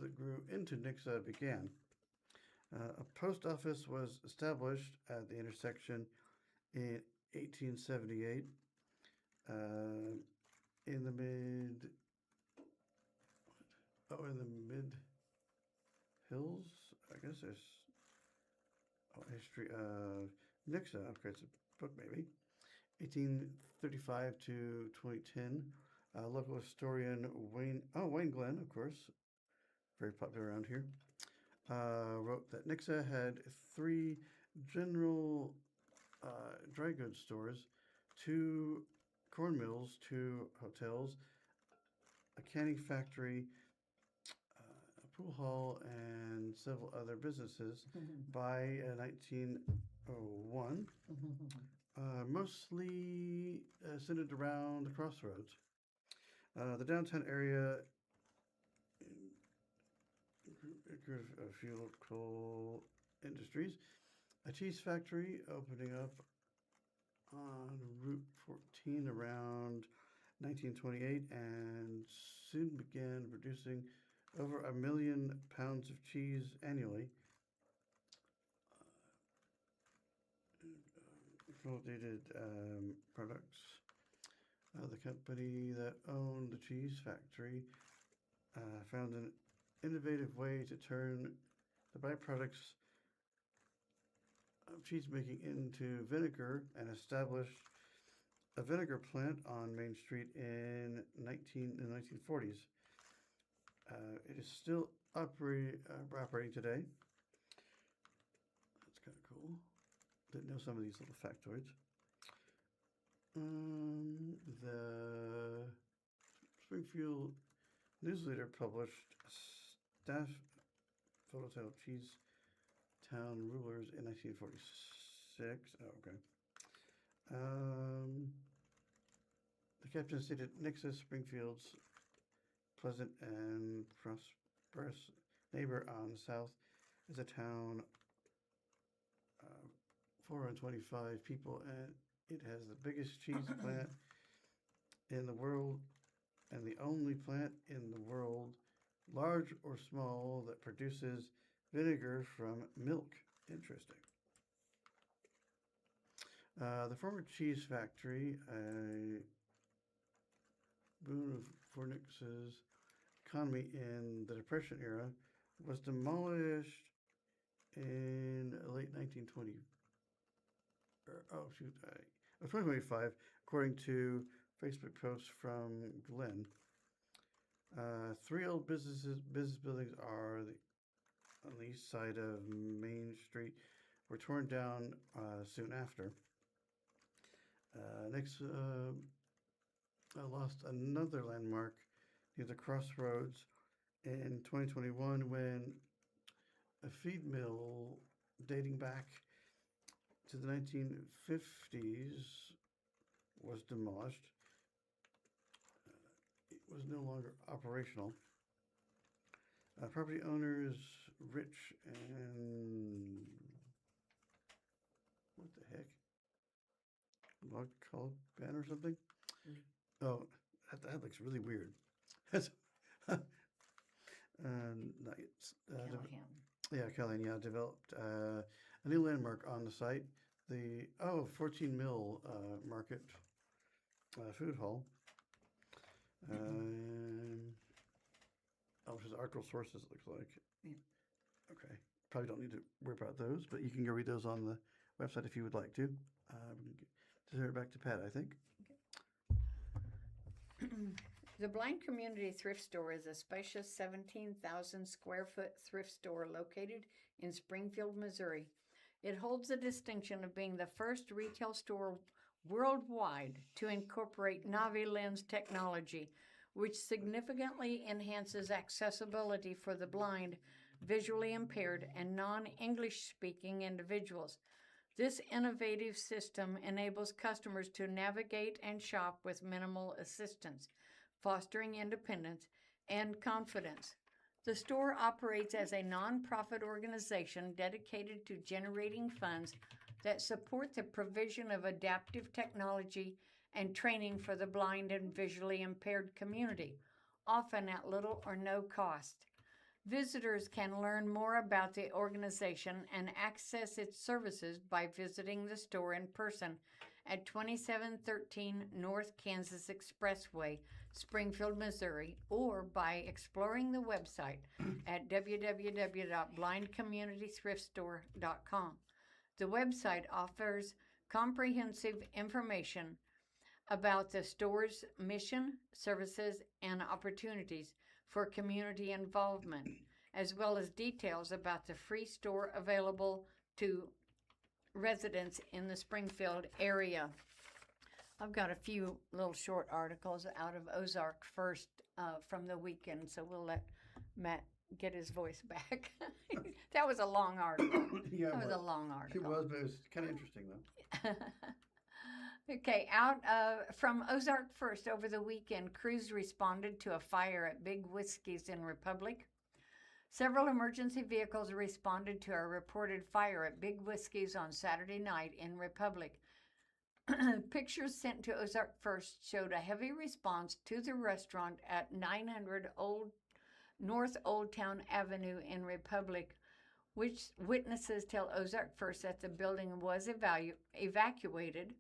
that grew into Nixa began. A post office was established at the intersection in 1878. In the mid hills, I guess there's history of Nixa. Okay, it's a book maybe. 1835 to 2010. Local historian Wayne Glenn, of course, very popular around here, wrote that Nixa had 3 general dry goods stores, 2 corn mills, 2 hotels, a canning factory, a pool hall, and several other businesses by 1901, mostly centered around the crossroads. The downtown area included a few local industries, a cheese factory opening up on Route 14 around 1928 and soon began producing over 1 million pounds of cheese annually. Consolidated products. The company that owned the cheese factory found an innovative way to turn the byproducts of cheese making into vinegar and established a vinegar plant on Main Street in the 1940s. It is still operating today. That's kind of cool. Didn't know some of these little factoids. The Springfield Newsletter published a staff photo of Cheese Town rulers in 1946. Oh, okay. The captain stated Nixon, Springfield's pleasant and prosperous neighbor on the south, is a town 425 people, and it has the biggest cheese plant in the world and the only plant in the world, large or small, that produces vinegar from milk. Interesting. The former cheese factory, a boon of Fornix's economy in the Depression era, was demolished in late 1920. 2025, according to Facebook posts from Glenn. 3 old business buildings are on the east side of Main Street were torn down soon after. Next, I lost another landmark near the crossroads in 2021 when a feed mill dating back to the 1950s was demolished. It was no longer operational. Property owners Rich and what the heck? Log Caliban or something? Oh, that looks really weird. That's Callahan, developed a new landmark on the site. The 14 Mill Market Food Hall. Which is Arctical Sources, it looks like. Yeah. Okay. Probably don't need to worry about those, but you can go read those on the website if you would like to. Turn it back to Pat, I think. Okay. The Blind Community Thrift Store is a spacious 17,000 square foot thrift store located in Springfield, Missouri. It holds the distinction of being the first retail store worldwide to incorporate Navi lens technology, which significantly enhances accessibility for the blind, visually impaired, and non-English speaking individuals. This innovative system enables customers to navigate and shop with minimal assistance, fostering independence and confidence. The store operates as a nonprofit organization dedicated to generating funds that support the provision of adaptive technology and training for the blind and visually impaired community, often at little or no cost. Visitors can learn more about the organization and access its services by visiting the store in person at 2713 North Kansas Expressway, Springfield, Missouri, or by exploring the website at www.blindcommunitythriftstore.com. The website offers comprehensive information about the store's mission, services, and opportunities for community involvement, as well as details about the free store available to residents in the Springfield area. I've got a few little short articles out of Ozark First from the weekend, so we'll let Matt get his voice back. That was a long article. Yeah, that was a long article. It was, but it was kind of interesting, though. Okay, from Ozark First over the weekend, crews responded to a fire at Big Whiskey's in Republic. Several emergency vehicles responded to a reported fire at Big Whiskey's on Saturday night in Republic. Pictures sent to Ozark First showed a heavy response to the restaurant at 900 North Old Town Avenue in Republic, which witnesses tell Ozark First that the building was evacuated.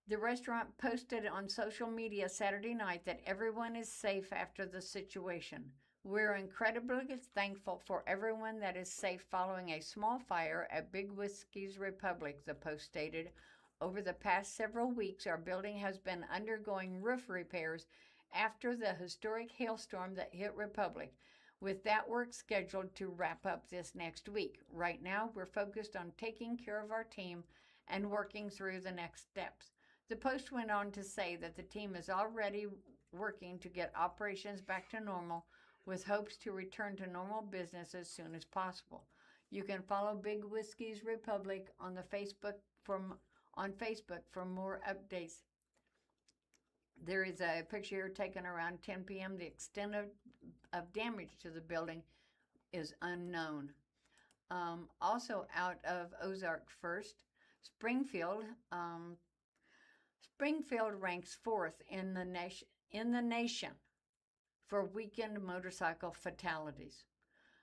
The restaurant posted on social media Saturday night that everyone is safe after the situation. We're incredibly thankful for everyone that is safe following a small fire at Big Whiskey's Republic, the post stated. Over the past several weeks, our building has been undergoing roof repairs after the historic hailstorm that hit Republic, with that work scheduled to wrap up this next week. Right now, we're focused on taking care of our team and working through the next steps. The post went on to say that the team is already working to get operations back to normal, with hopes to return to normal business as soon as possible. You can follow Big Whiskey's Republic on Facebook for more updates. There is a picture here taken around 10 p.m. The extent of damage to the building is unknown. Also out of Ozark First, Springfield. Springfield ranks 4th in the nation for weekend motorcycle fatalities.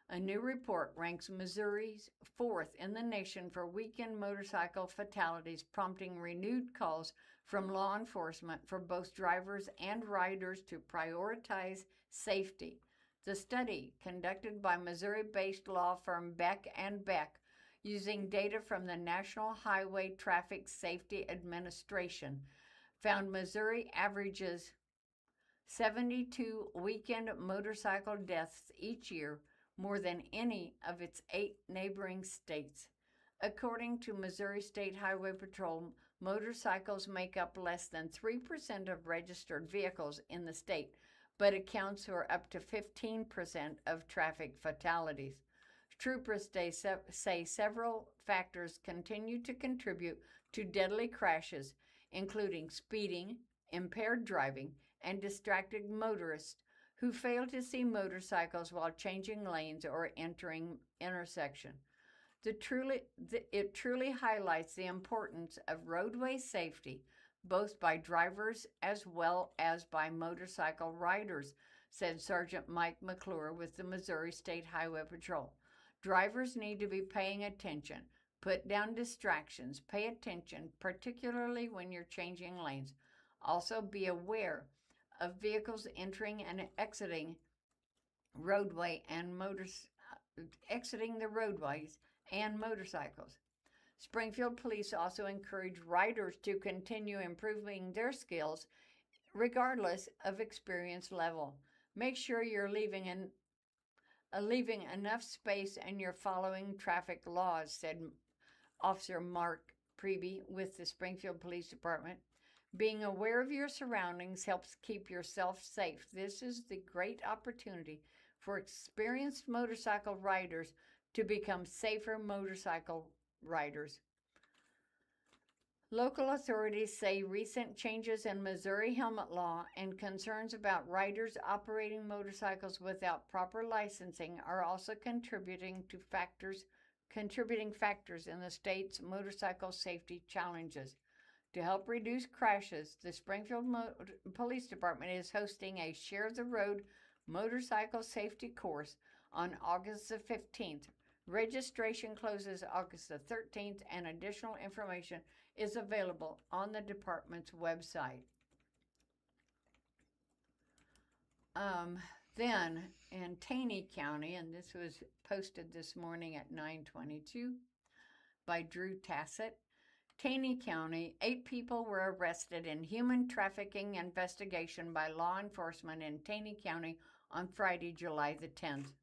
A new report ranks Missouri's 4th in the nation for weekend motorcycle fatalities, prompting renewed calls from law enforcement for both drivers and riders to prioritize safety. The study, conducted by Missouri-based law firm Beck & Beck, using data from the National Highway Traffic Safety Administration, found Missouri averages 72 weekend motorcycle deaths each year, more than any of its 8 neighboring states. According to Missouri State Highway Patrol, motorcycles make up less than 3% of registered vehicles in the state, but accounts for up to 15% of traffic fatalities. Troopers say several factors continue to contribute to deadly crashes, including speeding, impaired driving, and distracted motorists who fail to see motorcycles while changing lanes or entering intersection. It truly highlights the importance of roadway safety, both by drivers as well as by motorcycle riders, said Sergeant Mike McClure with the Missouri State Highway Patrol. Drivers need to be paying attention, put down distractions, pay attention, particularly when you're changing lanes. Also be aware of vehicles entering and exiting the roadways and motorcycles. Springfield police also encourage riders to continue improving their skills regardless of experience level. Make sure you're leaving enough space and you're following traffic laws, said Officer Mark Preby with the Springfield Police Department. Being aware of your surroundings helps keep yourself safe. This is the great opportunity for experienced motorcycle riders to become safer motorcycle riders. Local authorities say recent changes in Missouri helmet law and concerns about riders operating motorcycles without proper licensing are also contributing factors in the state's motorcycle safety challenges. To help reduce crashes, the Springfield Police Department is hosting a Share the Road motorcycle safety course on August the 15th. Registration closes August the 13th, and additional information is available on the department's website. Then in Taney County, and this was posted this morning at 9:22 by Drew Tassett, Taney County, 8 people were arrested in human trafficking investigation by law enforcement in Taney County on Friday, July the 10th.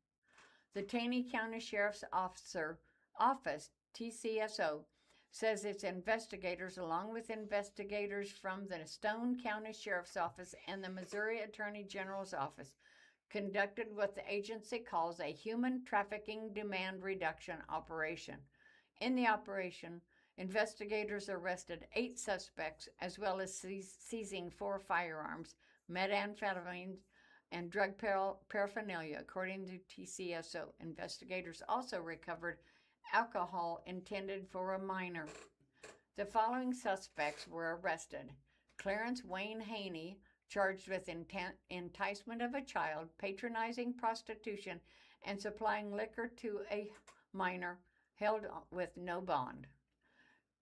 The Taney County Sheriff's Office, TCSO, says its investigators, along with investigators from the Stone County Sheriff's Office and the Missouri Attorney General's Office, conducted what the agency calls a human trafficking demand reduction operation. In the operation, investigators arrested 8 suspects, as well as seizing 4 firearms, methamphetamine, and drug paraphernalia, according to TCSO. Investigators also recovered alcohol intended for a minor. The following suspects were arrested: Clarence Wayne Haney, charged with enticement of a child, patronizing prostitution, and supplying liquor to a minor, held with no bond.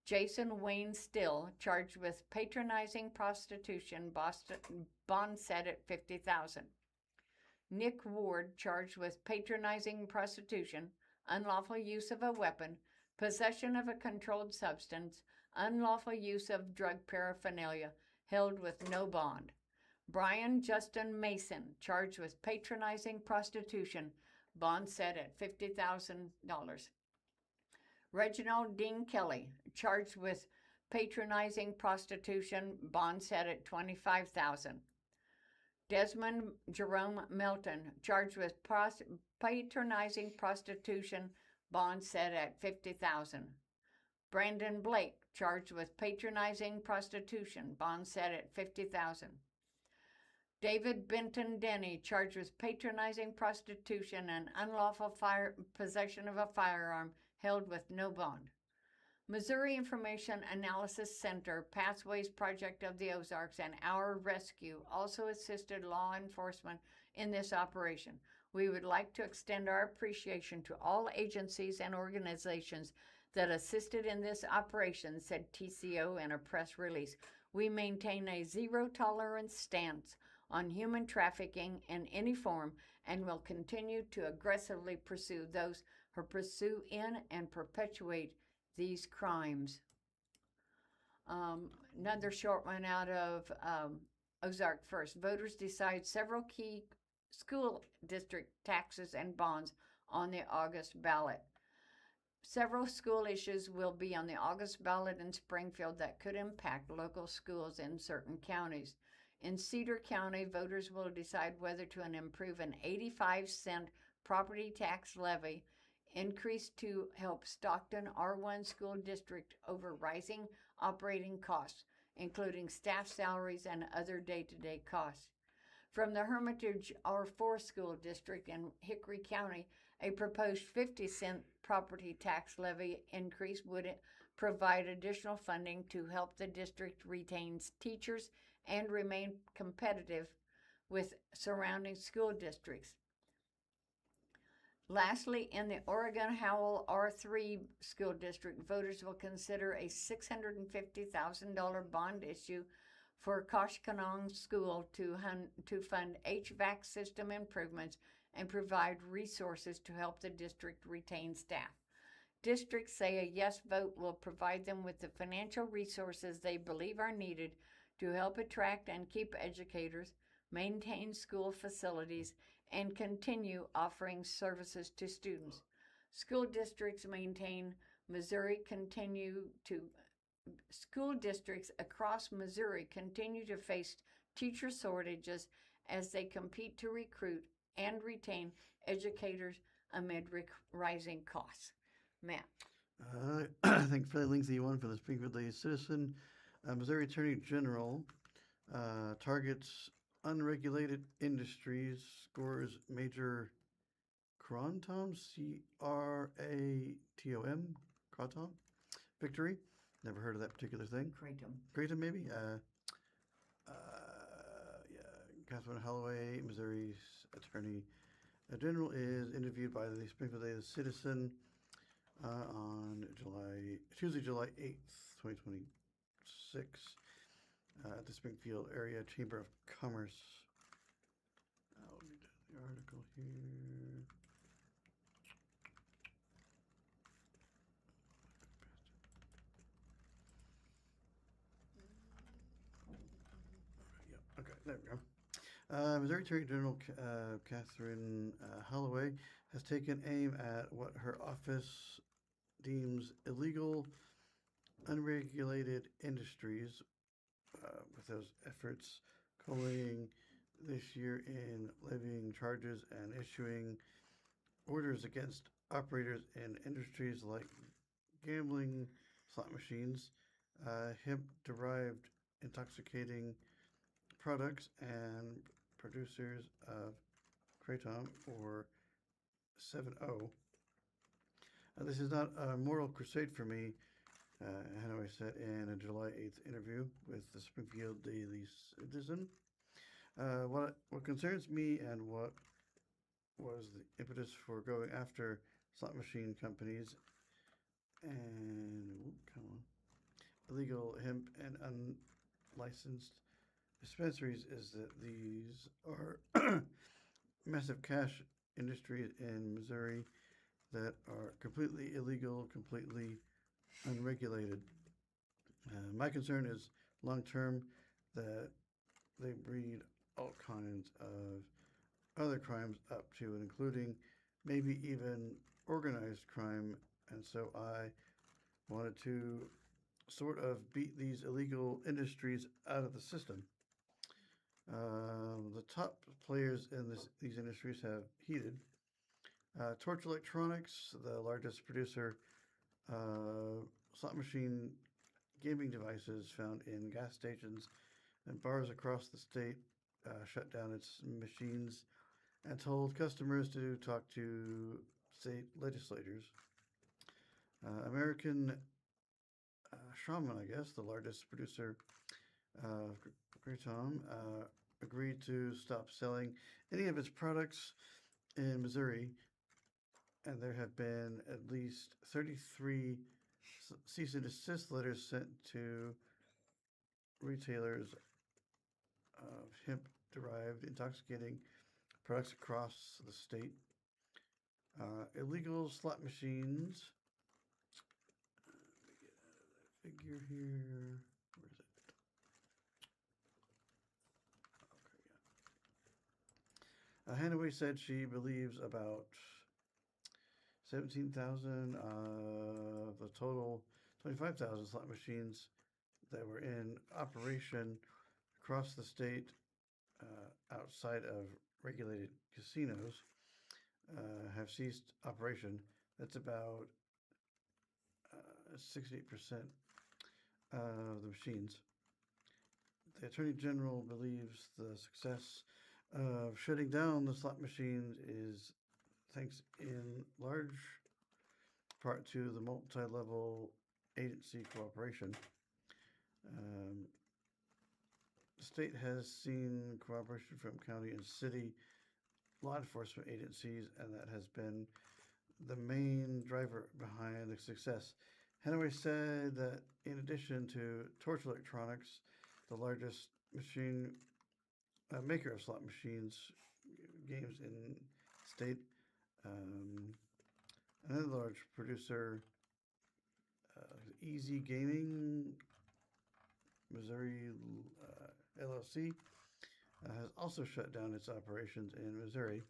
Jason Wayne Still, charged with patronizing prostitution, bond set at $50,000. Nick Ward, charged with patronizing prostitution, unlawful use of a weapon, possession of a controlled substance, unlawful use of drug paraphernalia, held with no bond. Brian Justin Mason, charged with patronizing prostitution, bond set at $50,000. Reginald Dean Kelly, charged with patronizing prostitution, bond set at $25,000. Desmond Jerome Melton, charged with patronizing prostitution, bond set at $50,000. Brandon Blake, charged with patronizing prostitution, bond set at $50,000. David Benton Denny, charged with patronizing prostitution and unlawful possession of a firearm, held with no bond. Missouri Information Analysis Center, Pathways Project of the Ozarks, and Our Rescue also assisted law enforcement in this operation. We would like to extend our appreciation to all agencies and organizations that assisted in this operation, said TCO in a press release. We maintain a zero-tolerance stance on human trafficking in any form and will continue to aggressively pursue those who pursue in and perpetuate these crimes. Another short one out of Ozark First. Voters decide several key school district taxes and bonds on the August ballot. Several school issues will be on the August ballot in Springfield that could impact local schools in certain counties. In Cedar County, voters will decide whether to improve an 85-cent property tax levy increase to help Stockton R1 school district over rising operating costs, including staff salaries and other day-to-day costs. From the Hermitage R4 school district in Hickory County, a proposed 50-cent property tax levy increase would provide additional funding to help the district retain teachers and remain competitive with surrounding school districts. Lastly, in the Oregon Howell R3 school district, voters will consider a $650,000 bond issue for Koshkonong School to fund HVAC system improvements and provide resources to help the district retain staff. Districts say a yes vote will provide them with the financial resources they believe are needed to help attract and keep educators, maintain school facilities, and continue offering services to students. School districts across Missouri continue to face teacher shortages as they compete to recruit and retain educators amid rising costs. Matt. I think fairly lengthy one for the Springfield Daily Citizen. Missouri Attorney General targets unregulated industries, scores major Kratom, C-R-A-T-O-M, Kratom victory. Never heard of that particular thing. Kratom, maybe. Catherine Holloway, Missouri's Attorney General, is interviewed by the Springfield Daily Citizen on Tuesday, July 8th, 2026. At the Springfield Area Chamber of Commerce. I'll read the article here. Yeah, okay, there we go. Missouri Attorney General Catherine Holloway has taken aim at what her office deems illegal, unregulated industries, with those efforts culminating this year in levying charges and issuing orders against operators in industries like gambling, slot machines, hemp-derived intoxicating products, and producers of Kratom or 7-0. This is not a moral crusade for me, Hanoi said in a July 8th interview with the Springfield Daily Citizen. What concerns me and what was the impetus for going after slot machine companies and come on, illegal hemp and unlicensed dispensaries is that these are massive cash industries in Missouri that are completely illegal, completely unregulated. My concern is long term that they breed all kinds of other crimes up to and including maybe even organized crime. And so I wanted to sort of beat these illegal industries out of the system. The top players in these industries have heated. Torch Electronics, the largest producer of slot machine gaming devices found in gas stations and bars across the state, shut down its machines and told customers to talk to state legislators. American Shaman, I guess, the largest producer of Kratom, agreed to stop selling any of its products in Missouri, and there have been at least 33 cease and desist letters sent to retailers of hemp-derived intoxicating products across the state. Illegal slot machines. Let me get out of that figure here. Where is it? Okay, yeah. Hanaway said she believes about 17,000 of the total 25,000 slot machines that were in operation across the state outside of regulated casinos have ceased operation. That's about 68% of the machines. The Attorney General believes the success of shutting down the slot machines is thanks in large part to the multi-level agency cooperation. The state has seen cooperation from county and city law enforcement agencies, and that has been the main driver behind the success. Hanaway said that in addition to Torch Electronics, the largest machine maker of slot machines games in state, another large producer, Easy Gaming Missouri LLC, has also shut down its operations in Missouri.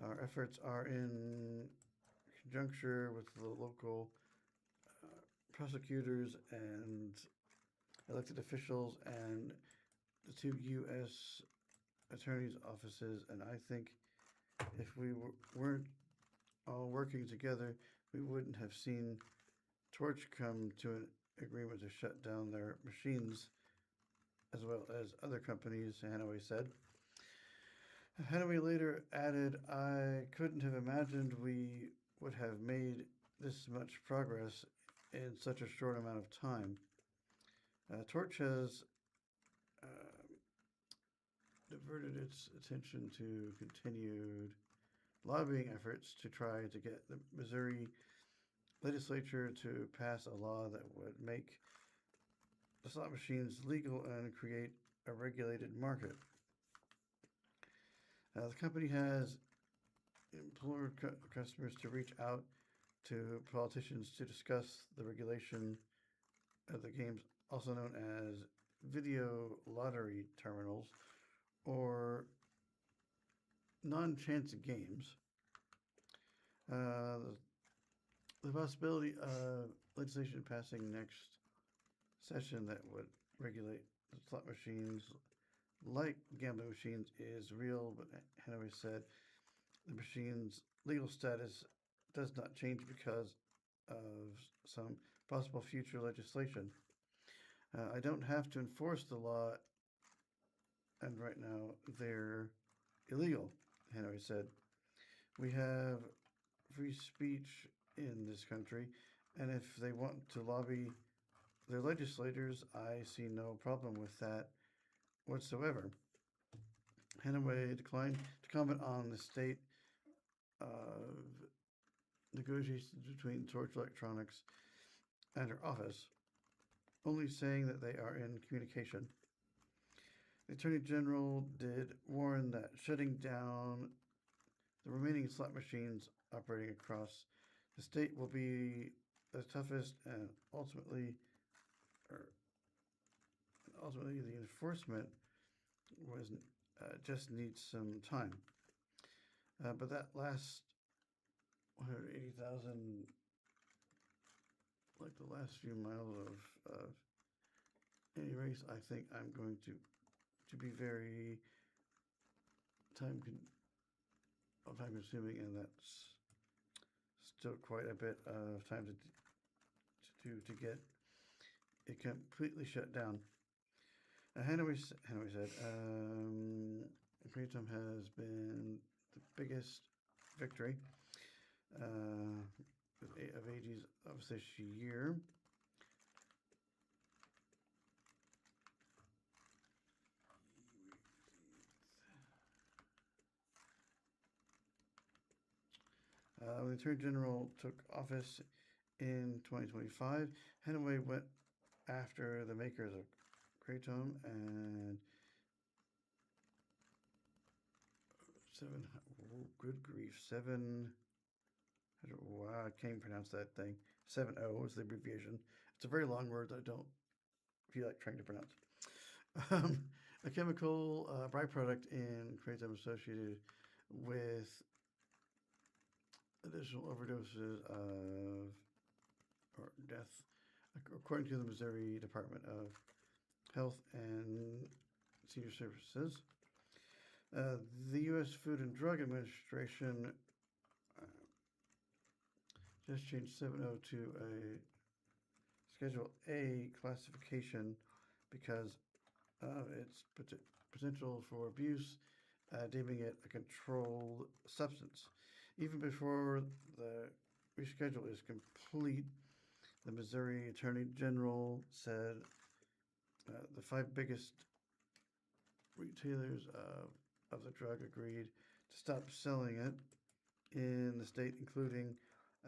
Our efforts are in conjunction with the local prosecutors and elected officials and the two U.S. attorneys' offices, and I think if we weren't all working together, we wouldn't have seen Torch come to an agreement to shut down their machines, as well as other companies, Hanaway said. Hanaway later added, I couldn't have imagined we would have made this much progress in such a short amount of time. Torch has diverted its attention to continued lobbying efforts to try to get the Missouri legislature to pass a law that would make the slot machines legal and create a regulated market. The company has implored customers to reach out to politicians to discuss the regulation of the games, also known as video lottery terminals or non-chance games. The possibility of legislation passing next session that would regulate the slot machines like gambling machines is real, but Hanaway said the machine's legal status does not change because of some possible future legislation. I don't have to enforce the law, and right now they're illegal, Hanaway said. We have free speech in this country, And if they want to lobby their legislators, I see no problem with that whatsoever. Hanaway declined to comment on the state of negotiations between Torch Electronics and her office, only saying that they are in communication. The Attorney General did warn that shutting down the remaining slot machines operating across the state will be the toughest and ultimately the enforcement was just needs some time. But that last 180,000, like the last few miles of any race, I think I'm going to be very time consuming, and that's still quite a bit of time to get it completely shut down. Hanoi said, Kratom has been the biggest victory of AGs of this year. When the Attorney General took office in 2025, Hanoi went after the makers of Kratom and good grief, wow, I can't even pronounce that thing. 7-0 is the abbreviation. It's a very long word that I don't feel like trying to pronounce. A chemical byproduct in Kratom associated with additional overdoses or death, according to the Missouri Department of Health and Senior Services. The U.S. Food and Drug Administration just changed 7.0 to a Schedule A classification because of its potential for abuse, deeming it a controlled substance. Even before the reschedule is complete, the Missouri Attorney General said the 5 biggest retailers of the drug agreed to stop selling it in the state, including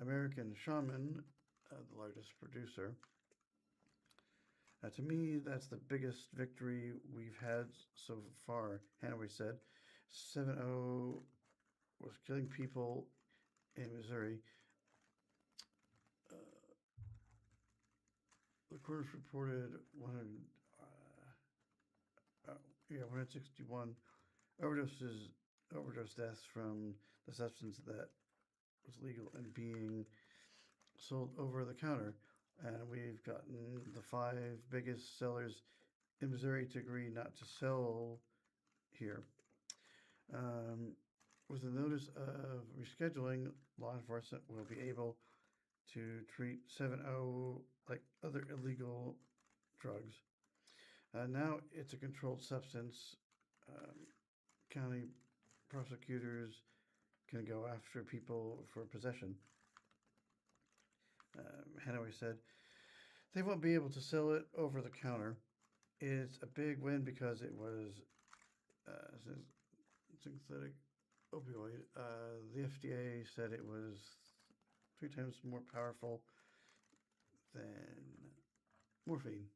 American Shaman, the largest producer. To me, that's the biggest victory we've had so far, Hanaway said. 7-0 was killing people in Missouri. The courts reported 161 overdose deaths from the substance that was legal and being sold over the counter. And we've gotten the 5 biggest sellers in Missouri to agree not to sell here. With the notice of rescheduling, law enforcement will be able to treat 7-0 like other illegal drugs. Now it's a controlled substance. County prosecutors can go after people for possession. Hanaway said they won't be able to sell it over the counter. It's a big win because it was synthetic opioid. The FDA said it was 3 times more powerful than morphine.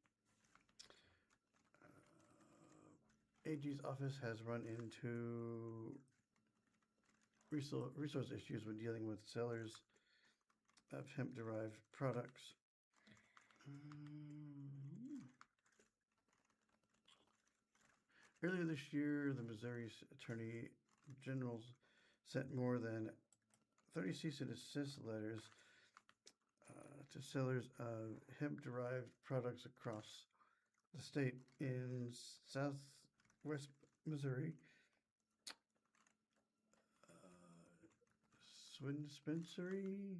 AG's office has run into resource issues when dealing with sellers of hemp-derived products. Earlier this year, the Missouri Attorney General sent more than 30 cease and desist letters to sellers of hemp-derived products across the state. In southwest Missouri, Swinspensory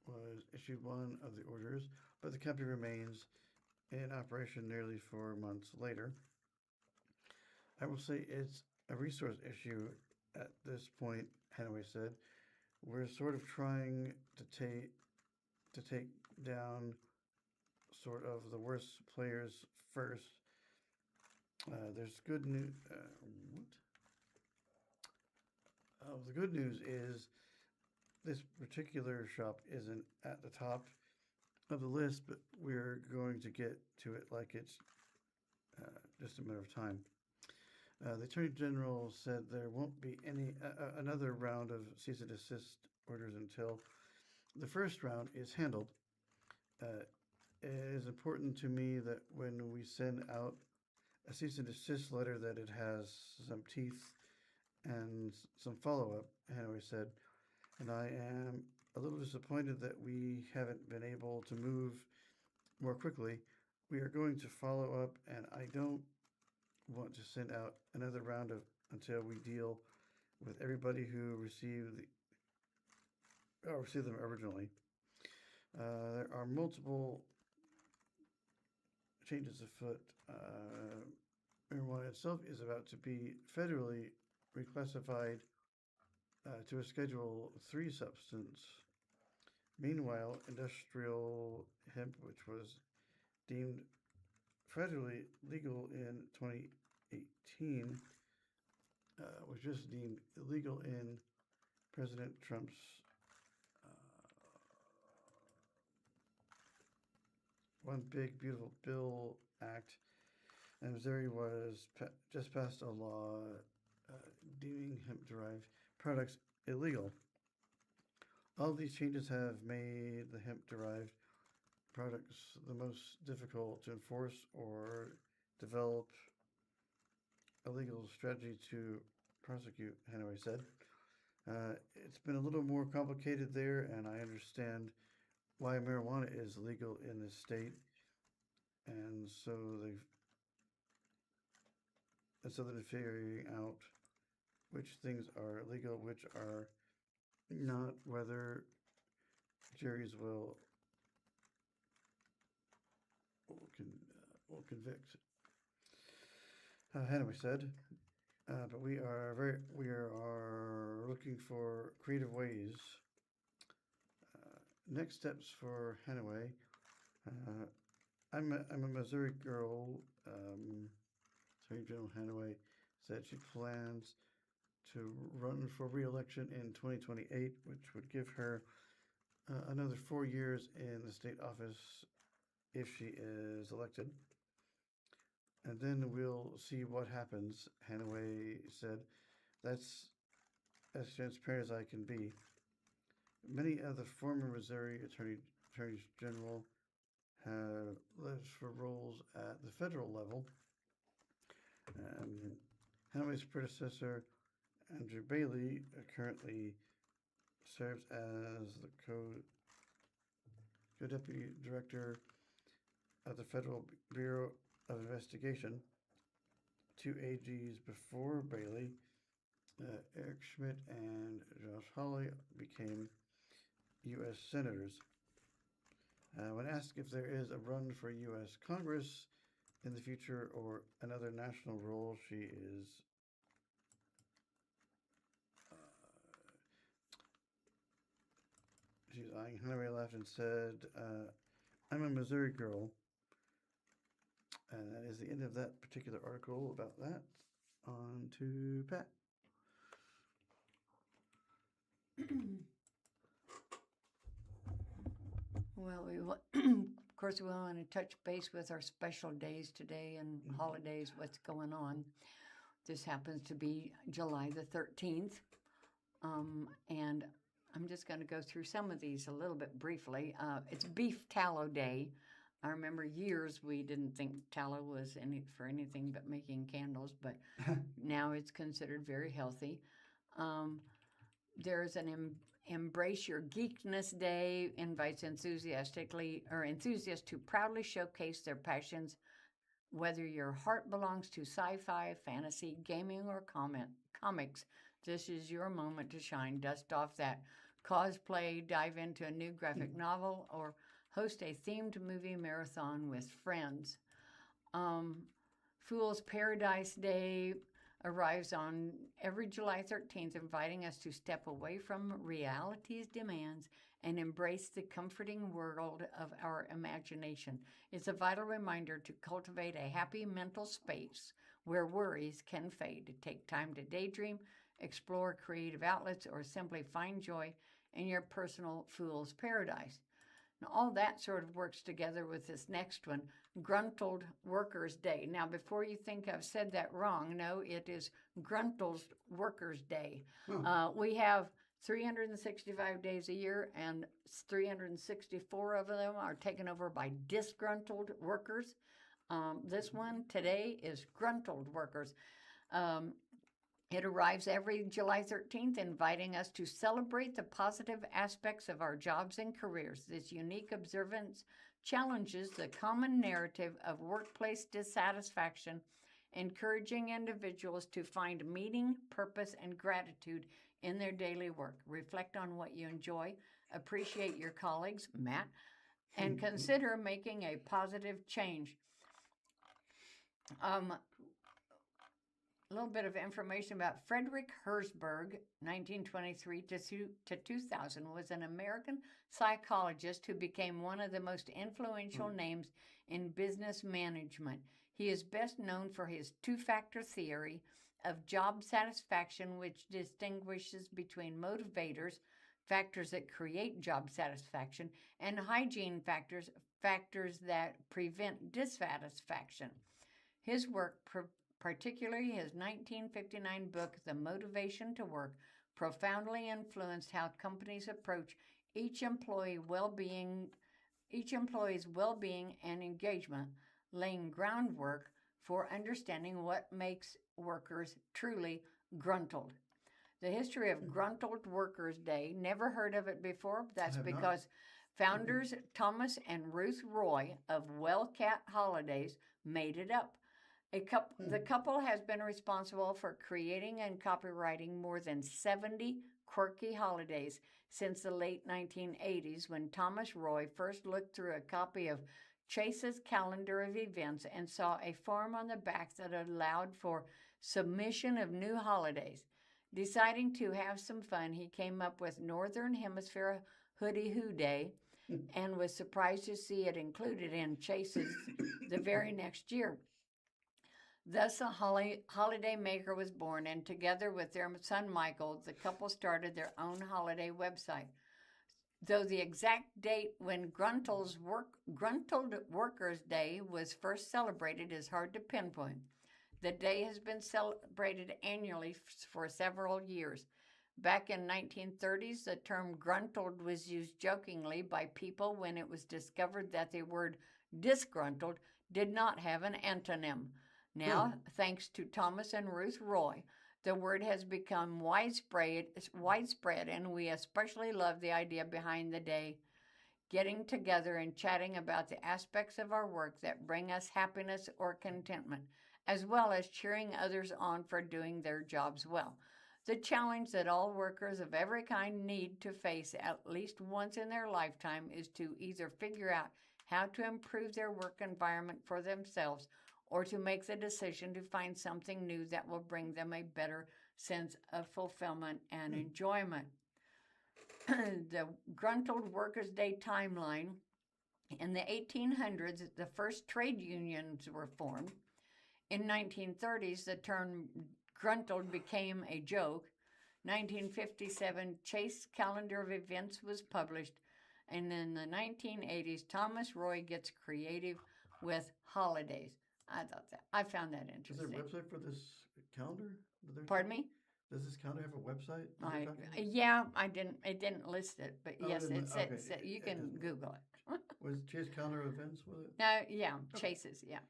was issued one of the orders, but the company remains in operation nearly 4 months later. I will say it's a resource issue at this point, Hanaway said. we're sort of trying to take down sort of the worst players first. There's good news. The good news is this particular shop isn't at the top of the list, but we're going to get to it like it's just a matter of time. The Attorney General said there won't be another round of cease and desist orders until the first round is handled. It is important to me that when we send out a cease and desist letter that it has some teeth and some follow-up, Hanoi said, and I am a little disappointed that we haven't been able to move more quickly. We are going to follow up, and I don't want to send out another round of until we deal with everybody who received them originally. There are multiple changes afoot. Marijuana itself is about to be federally reclassified to a Schedule 3 substance. Meanwhile, industrial hemp, which was deemed federally legal in 2018, was just deemed illegal in President Trump's One Big Beautiful Bill Act, and Missouri just passed a law deeming hemp-derived products illegal. All these changes have made the hemp-derived products the most difficult to enforce or develop a legal strategy to prosecute, Hanoi said. It's been a little more complicated there, and I understand why marijuana is legal in this state, and so they're figuring out which things are legal, which are not, whether juries will convict. Hanoi said, but we are looking for creative ways. Next steps for Hanoi. I'm a Missouri girl. Attorney General Hanoi said she plans to run for re-election in 2028, which would give her another 4 years in the state office if she is elected. And then we'll see what happens, Hanoi said. That's as transparent as I can be. Many of the former Missouri attorneys general have left for roles at the federal level. Hanoi's predecessor, Andrew Bailey, currently serves as the co-deputy director of the Federal Bureau of Investigation. 2 AGs before Bailey, Eric Schmidt and Josh Hawley, became U.S. senators. When asked if there is a run for U.S. Congress in the future or another national role, she's eyeing Hillary left and said, I'm a Missouri girl. And that is the end of that particular article about that. On to Pat. Well, of course, we want to touch base with our special days today and holidays, what's going on. This happens to be July the 13th, and I'm just going to go through some of these a little bit briefly. It's Beef Tallow Day. I remember years we didn't think tallow was for anything but making candles, but now it's considered very healthy. There's an Embrace Your Geekness Day, invites enthusiasts to proudly showcase their passions, whether your heart belongs to sci-fi, fantasy, gaming, or comics. This is your moment to shine. Dust off that cosplay, dive into a new graphic novel, or host a themed movie marathon with friends. Fool's Paradise Day, arrives on every July 13th, inviting us to step away from reality's demands and embrace the comforting world of our imagination. It's a vital reminder to cultivate a happy mental space where worries can fade. Take time to daydream, explore creative outlets, or simply find joy in your personal fool's paradise. Now, all that sort of works together with this next one, Gruntled Workers' Day. Now, before you think I've said that wrong, no, it is Gruntled Workers' Day. We have 365 days a year, and 364 of them are taken over by disgruntled workers. This one today is Gruntled Workers. It arrives every July 13th, inviting us to celebrate the positive aspects of our jobs and careers. This unique observance challenges the common narrative of workplace dissatisfaction, encouraging individuals to find meaning, purpose, and gratitude in their daily work. Reflect on what you enjoy, appreciate your colleagues, Matt, and consider making a positive change. A little bit of information about Frederick Herzberg, 1923 to 2000, was an American psychologist who became one of the most influential names in business management. He is best known for his two-factor theory of job satisfaction, which distinguishes between motivators, factors that create job satisfaction, and hygiene factors, factors that prevent dissatisfaction. His work, particularly his 1959 book, The Motivation to Work, profoundly influenced how companies approach each employee's well-being and engagement, laying groundwork for understanding what makes workers truly gruntled. The history of Gruntled Workers' Day, never heard of it before. That's because founders Thomas and Ruth Roy of Wellcat Holidays made it up. The couple has been responsible for creating and copywriting more than 70 quirky holidays since the late 1980s, when Thomas Roy first looked through a copy of Chase's calendar of events and saw a form on the back that allowed for submission of new holidays. Deciding to have some fun, he came up with Northern Hemisphere Hoodie Hoo Day and was surprised to see it included in Chase's the very next year. Thus, a holiday maker was born, and together with their son Michael, the couple started their own holiday website. Though the exact date when Gruntled Workers' Day was first celebrated is hard to pinpoint. The day has been celebrated annually for several years. Back in 1930s, the term gruntled was used jokingly by people when it was discovered that the word disgruntled did not have an antonym. Now, thanks to Thomas and Ruth Roy, the word has become widespread, and we especially love the idea behind the day, getting together and chatting about the aspects of our work that bring us happiness or contentment, as well as cheering others on for doing their jobs well. The challenge that all workers of every kind need to face at least once in their lifetime is to either figure out how to improve their work environment for themselves, or to make the decision to find something new that will bring them a better sense of fulfillment and enjoyment. The Gruntled Workers' Day timeline. In the 1800s, the first trade unions were formed. In 1930s, the term gruntled became a joke. 1957, Chase Calendar of Events was published. And in the 1980s, Thomas Roy gets creative with holidays. I found that interesting. Is there a website for this calendar? Pardon me? Does this calendar have a website? It didn't list it, but yes, it said you can Google it. Was Chase Calendar Events with it? No, yeah, Chase's, yeah.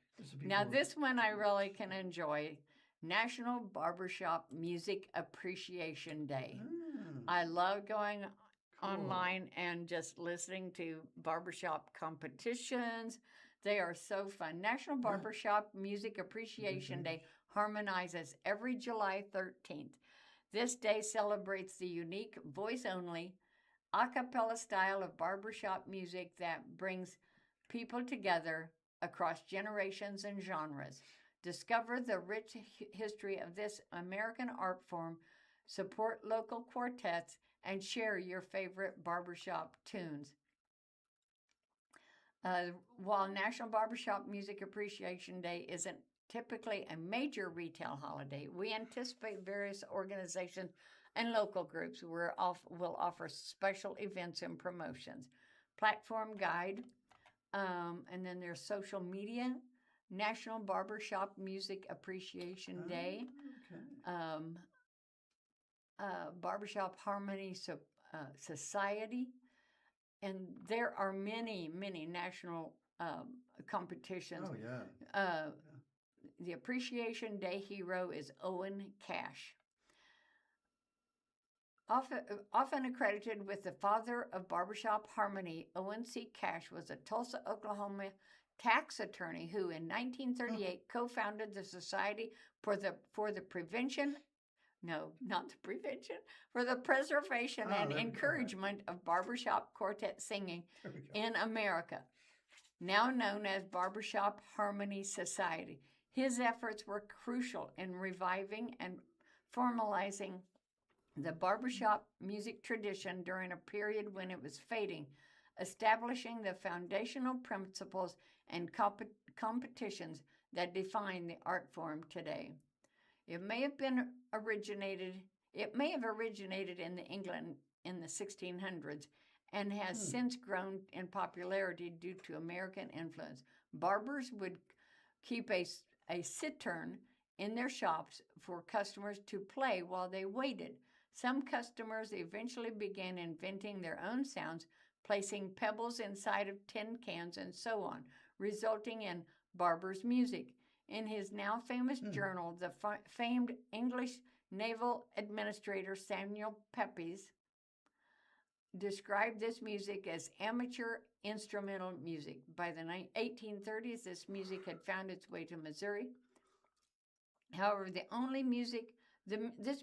Now this one I really can enjoy. National Barbershop Music Appreciation Day. I love going online and just listening to barbershop competitions. They are so fun. National Barbershop Music Appreciation Day harmonizes every July 13th. This day celebrates the unique voice-only, a cappella style of barbershop music that brings people together across generations and genres. Discover the rich history of this American art form, support local quartets, and share your favorite barbershop tunes. While National Barbershop Music Appreciation Day isn't typically a major retail holiday, we anticipate various organizations and local groups will offer special events and promotions. Platform guide, and then there's social media, National Barbershop Music Appreciation Day, Okay. Barbershop Harmony Society, and there are many, many national competitions. Oh, yeah. The Appreciation Day hero is Owen Cash. Often accredited with the father of barbershop harmony, Owen C. Cash was a Tulsa, Oklahoma tax attorney who in 1938 co-founded the Society for the Prevention, no, not the prevention, for the preservation and there we go. encouragement of barbershop quartet singing There we go. in America, now known as Barbershop Harmony Society. His efforts were crucial in reviving and formalizing the barbershop music tradition during a period when it was fading, establishing the foundational principles and competitions that define the art form today. It may have originated in England in the 1600s and has since grown in popularity due to American influence. Barbers would keep a cittern in their shops for customers to play while they waited. Some customers eventually began inventing their own sounds, placing pebbles inside of tin cans and so on, resulting in barber's music. In his now famous journal, the famed English naval administrator Samuel Pepys described this music as amateur instrumental music. By the 1830s, this music had found its way to Missouri. However, this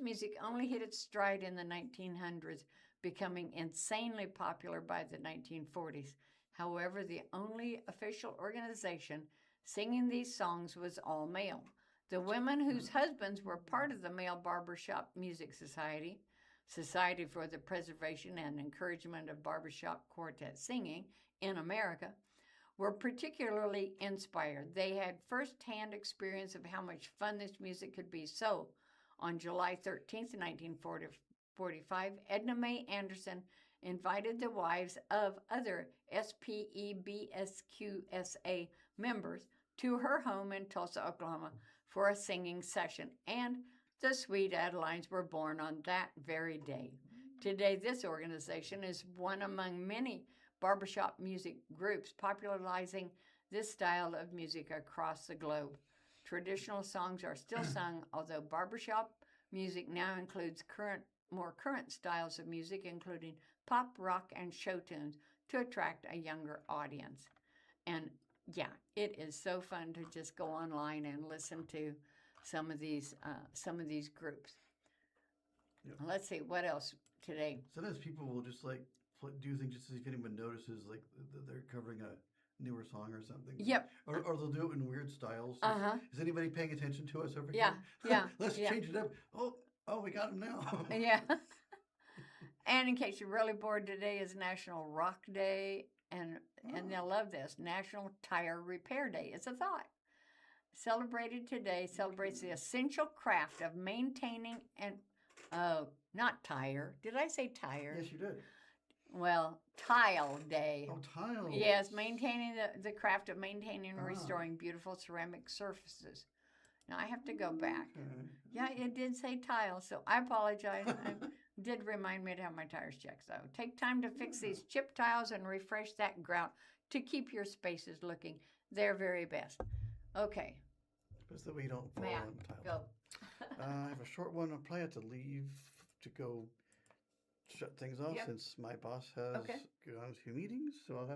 music only hit its stride in the 1900s, becoming insanely popular by the 1940s. However, the only official organization singing these songs was all male. The women whose husbands were part of the Male Barbershop Music Society, Society for the Preservation and Encouragement of Barbershop Quartet Singing in America, were particularly inspired. They had firsthand experience of how much fun this music could be. So, on July 13th, 1945, Edna Mae Anderson invited the wives of other SPEBSQSA members to her home in Tulsa, Oklahoma for a singing session, and the Sweet Adelines were born on that very day. Today, this organization is one among many barbershop music groups popularizing this style of music across the globe. Traditional songs are still sung, although barbershop music now includes more current styles of music, including pop, rock, and show tunes to attract a younger audience. And yeah, it is so fun to just go online and listen to some of these groups. Yep. Let's see what else today. Sometimes people will just like do things just to see if anyone notices, like they're covering a newer song or something. Yep. Or they'll do it in weird styles. Is anybody paying attention to us over Yeah, here? yeah. Let's yeah. change it up. Oh, we got him now. Yeah. And in case you're really bored, today is National Rock Day, and they'll love this, National Tire Repair Day. It's a thought. Celebrated today celebrates the essential craft of maintaining and, not tire. Did I say tire? Yes, you did. Well, Tile Day. Oh, tiles. Yes, maintaining the craft of maintaining and restoring beautiful ceramic surfaces. Now, I have to go back. Okay. Yeah, it did say tile, so I apologize. It did remind me to have my tires checked, though. Take time to fix these chip tiles and refresh that grout to keep your spaces looking their very best. Okay. Just that we don't fall Matt, on tiles. go. I have a short one. I'll probably have to leave to go shut things off Yep. since my boss has Okay. gone to meetings. So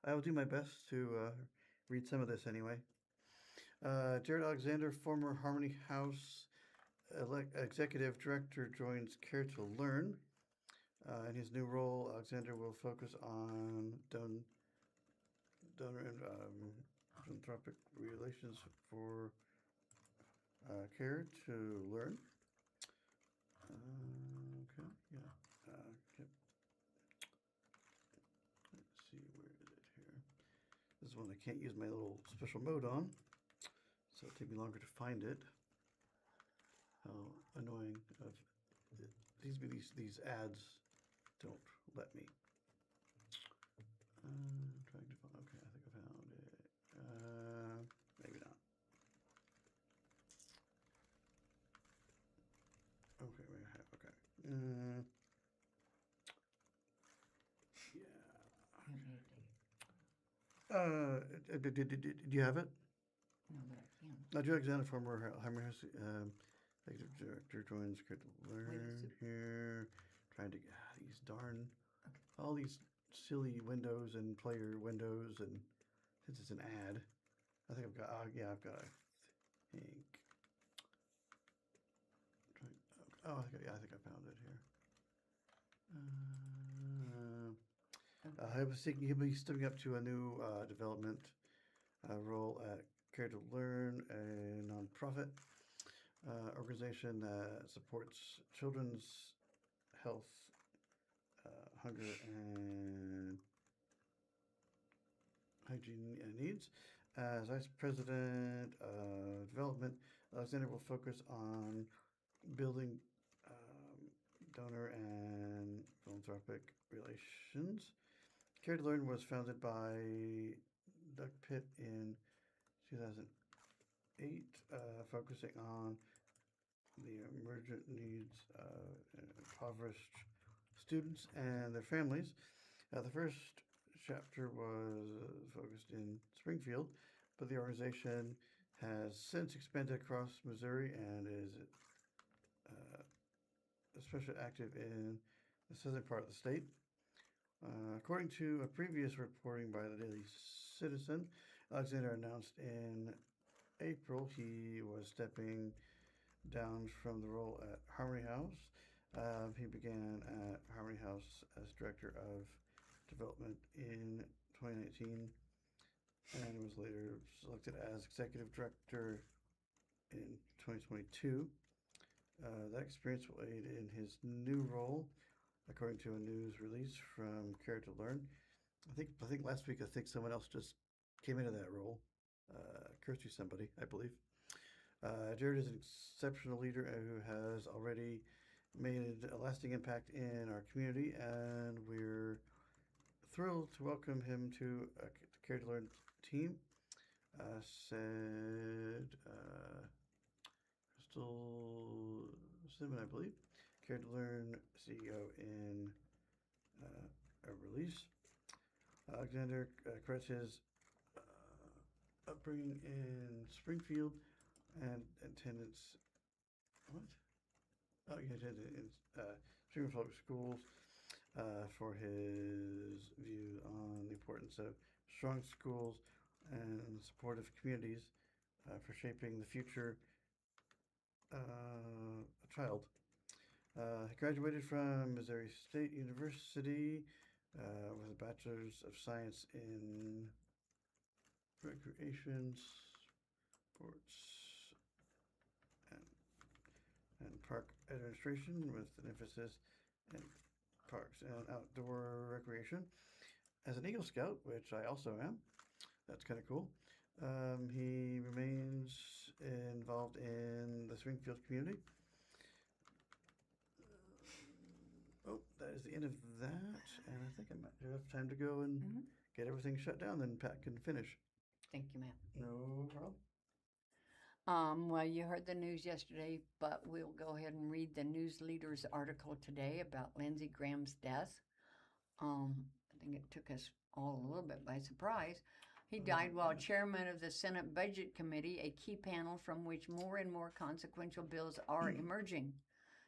I will do my best to read some of this anyway. Jared Alexander, former Harmony House executive director, joins Care to Learn. In his new role, Alexander will focus on donor and philanthropic relations for Care to Learn. Okay, yeah. Yep. Let's see, where is it here? This is one I can't use my little special mode on, so it'll take me longer to find it. How annoying of these ads don't let me. Trying to find. Okay, I think I found it. Maybe not. Okay, we have. Okay. Do you have it? No, but I can. Drew Alexander, former Hammerhouse executive director, joins Care to Learn here. Trying to these darn all these silly windows and player windows, and since it's an ad, I think I've got. I've got. I think. I think I found it here. He'll be stepping up to a new development role at Care to Learn, a nonprofit organization that supports children's health, hunger, and hygiene needs. As Vice President of Development, Alexander will focus on building donor and philanthropic relations. Care to Learn was founded by Doug Pitt in 2008, focusing on the emergent needs of impoverished students and their families. The first chapter was focused in Springfield, but the organization has since expanded across Missouri and is especially active in the southern part of the state. According to a previous reporting by the Daily Citizen, Alexander announced in April he was stepping down from the role at Harmony House. He began at Harmony House as Director of Development in 2019 and was later selected as Executive Director in 2022. That experience will aid in his new role, according to a news release from Care to Learn. I think last week someone else just came into that role. Kirsty somebody, I believe. Jared is an exceptional leader who has already made a lasting impact in our community, and we're thrilled to welcome him to the Care to Learn team, said Crystal Simon, I believe, Care to Learn CEO in a release. Alexander credits his upbringing in Springfield and attendance. What? Oh, he attended in Springfield Public Schools for his view on the importance of strong schools and supportive communities for shaping the future child. He graduated from Missouri State University with a Bachelor's of Science in Recreation, Sports, and Park Administration with an emphasis in parks and outdoor recreation. As an Eagle Scout, which I also am, that's kind of cool. He remains involved in the Springfield community. That is the end of that, and I think I might have time to go and get everything shut down, then Pat can finish. Thank you, Matt. No problem. Well, you heard the news yesterday, but we'll go ahead and read the news leaders article today about Lindsey Graham's death. I think it took us all a little bit by surprise. He died while chairman of the Senate Budget Committee, a key panel from which more and more consequential bills are emerging.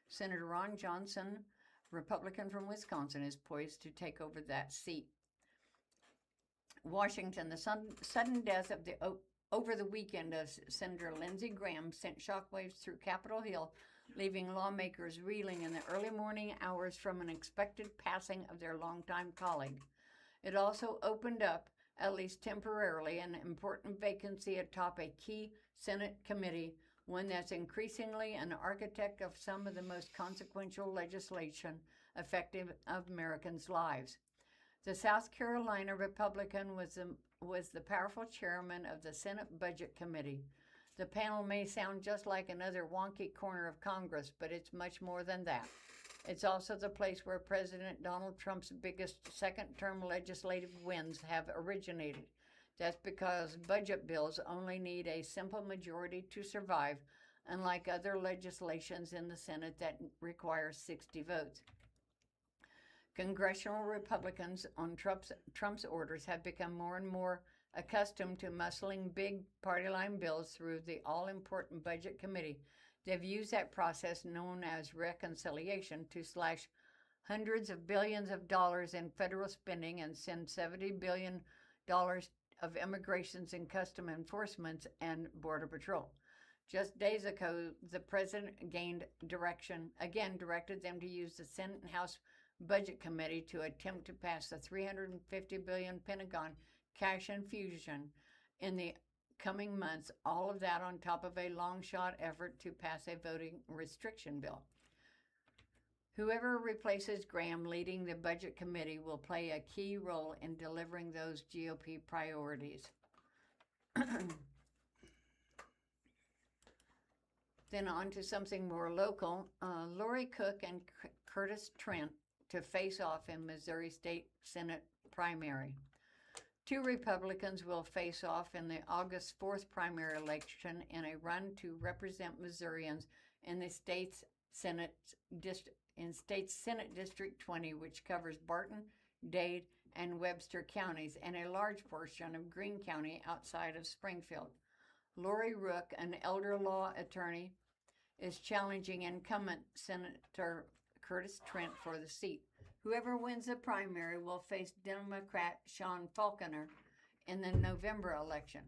Senator Ron Johnson, Republican from Wisconsin, is poised to take over that seat. Washington, the sudden death of over the weekend of Senator Lindsey Graham sent shockwaves through Capitol Hill, leaving lawmakers reeling in the early morning hours from an expected passing of their longtime colleague. It also opened up, at least temporarily, an important vacancy atop a key Senate committee, one that's increasingly an architect of some of the most consequential legislation affecting Americans' lives. The South Carolina Republican was the powerful chairman of the Senate Budget Committee. The panel may sound just like another wonky corner of Congress, but it's much more than that. It's also the place where President Donald Trump's biggest second-term legislative wins have originated. That's because budget bills only need a simple majority to survive, unlike other legislations in the Senate that require 60 votes. Congressional Republicans on Trump's orders have become more and more accustomed to muscling big party line bills through the all-important Budget Committee. They've used that process known as reconciliation to slash hundreds of billions of dollars in federal spending and send $70 billion of immigrations and custom enforcement and Border Patrol. Just days ago, the president directed them to use the Senate and House Budget Committee to attempt to pass the $350 billion Pentagon cash infusion in the coming months, all of that on top of a long-shot effort to pass a voting restriction bill. Whoever replaces Graham leading the Budget Committee will play a key role in delivering those GOP priorities. Then on to something more local. Lori Cook and Curtis Trent to face off in Missouri State Senate primary. Two Republicans will face off in the August 4th primary election in a run to represent Missourians in the state's Senate District 20, which covers Barton, Dade, and Webster counties, and a large portion of Greene County outside of Springfield. Lori Rook, an elder law attorney, is challenging incumbent Senator Curtis Trent for the seat. Whoever wins the primary will face Democrat Sean Falconer in the November election.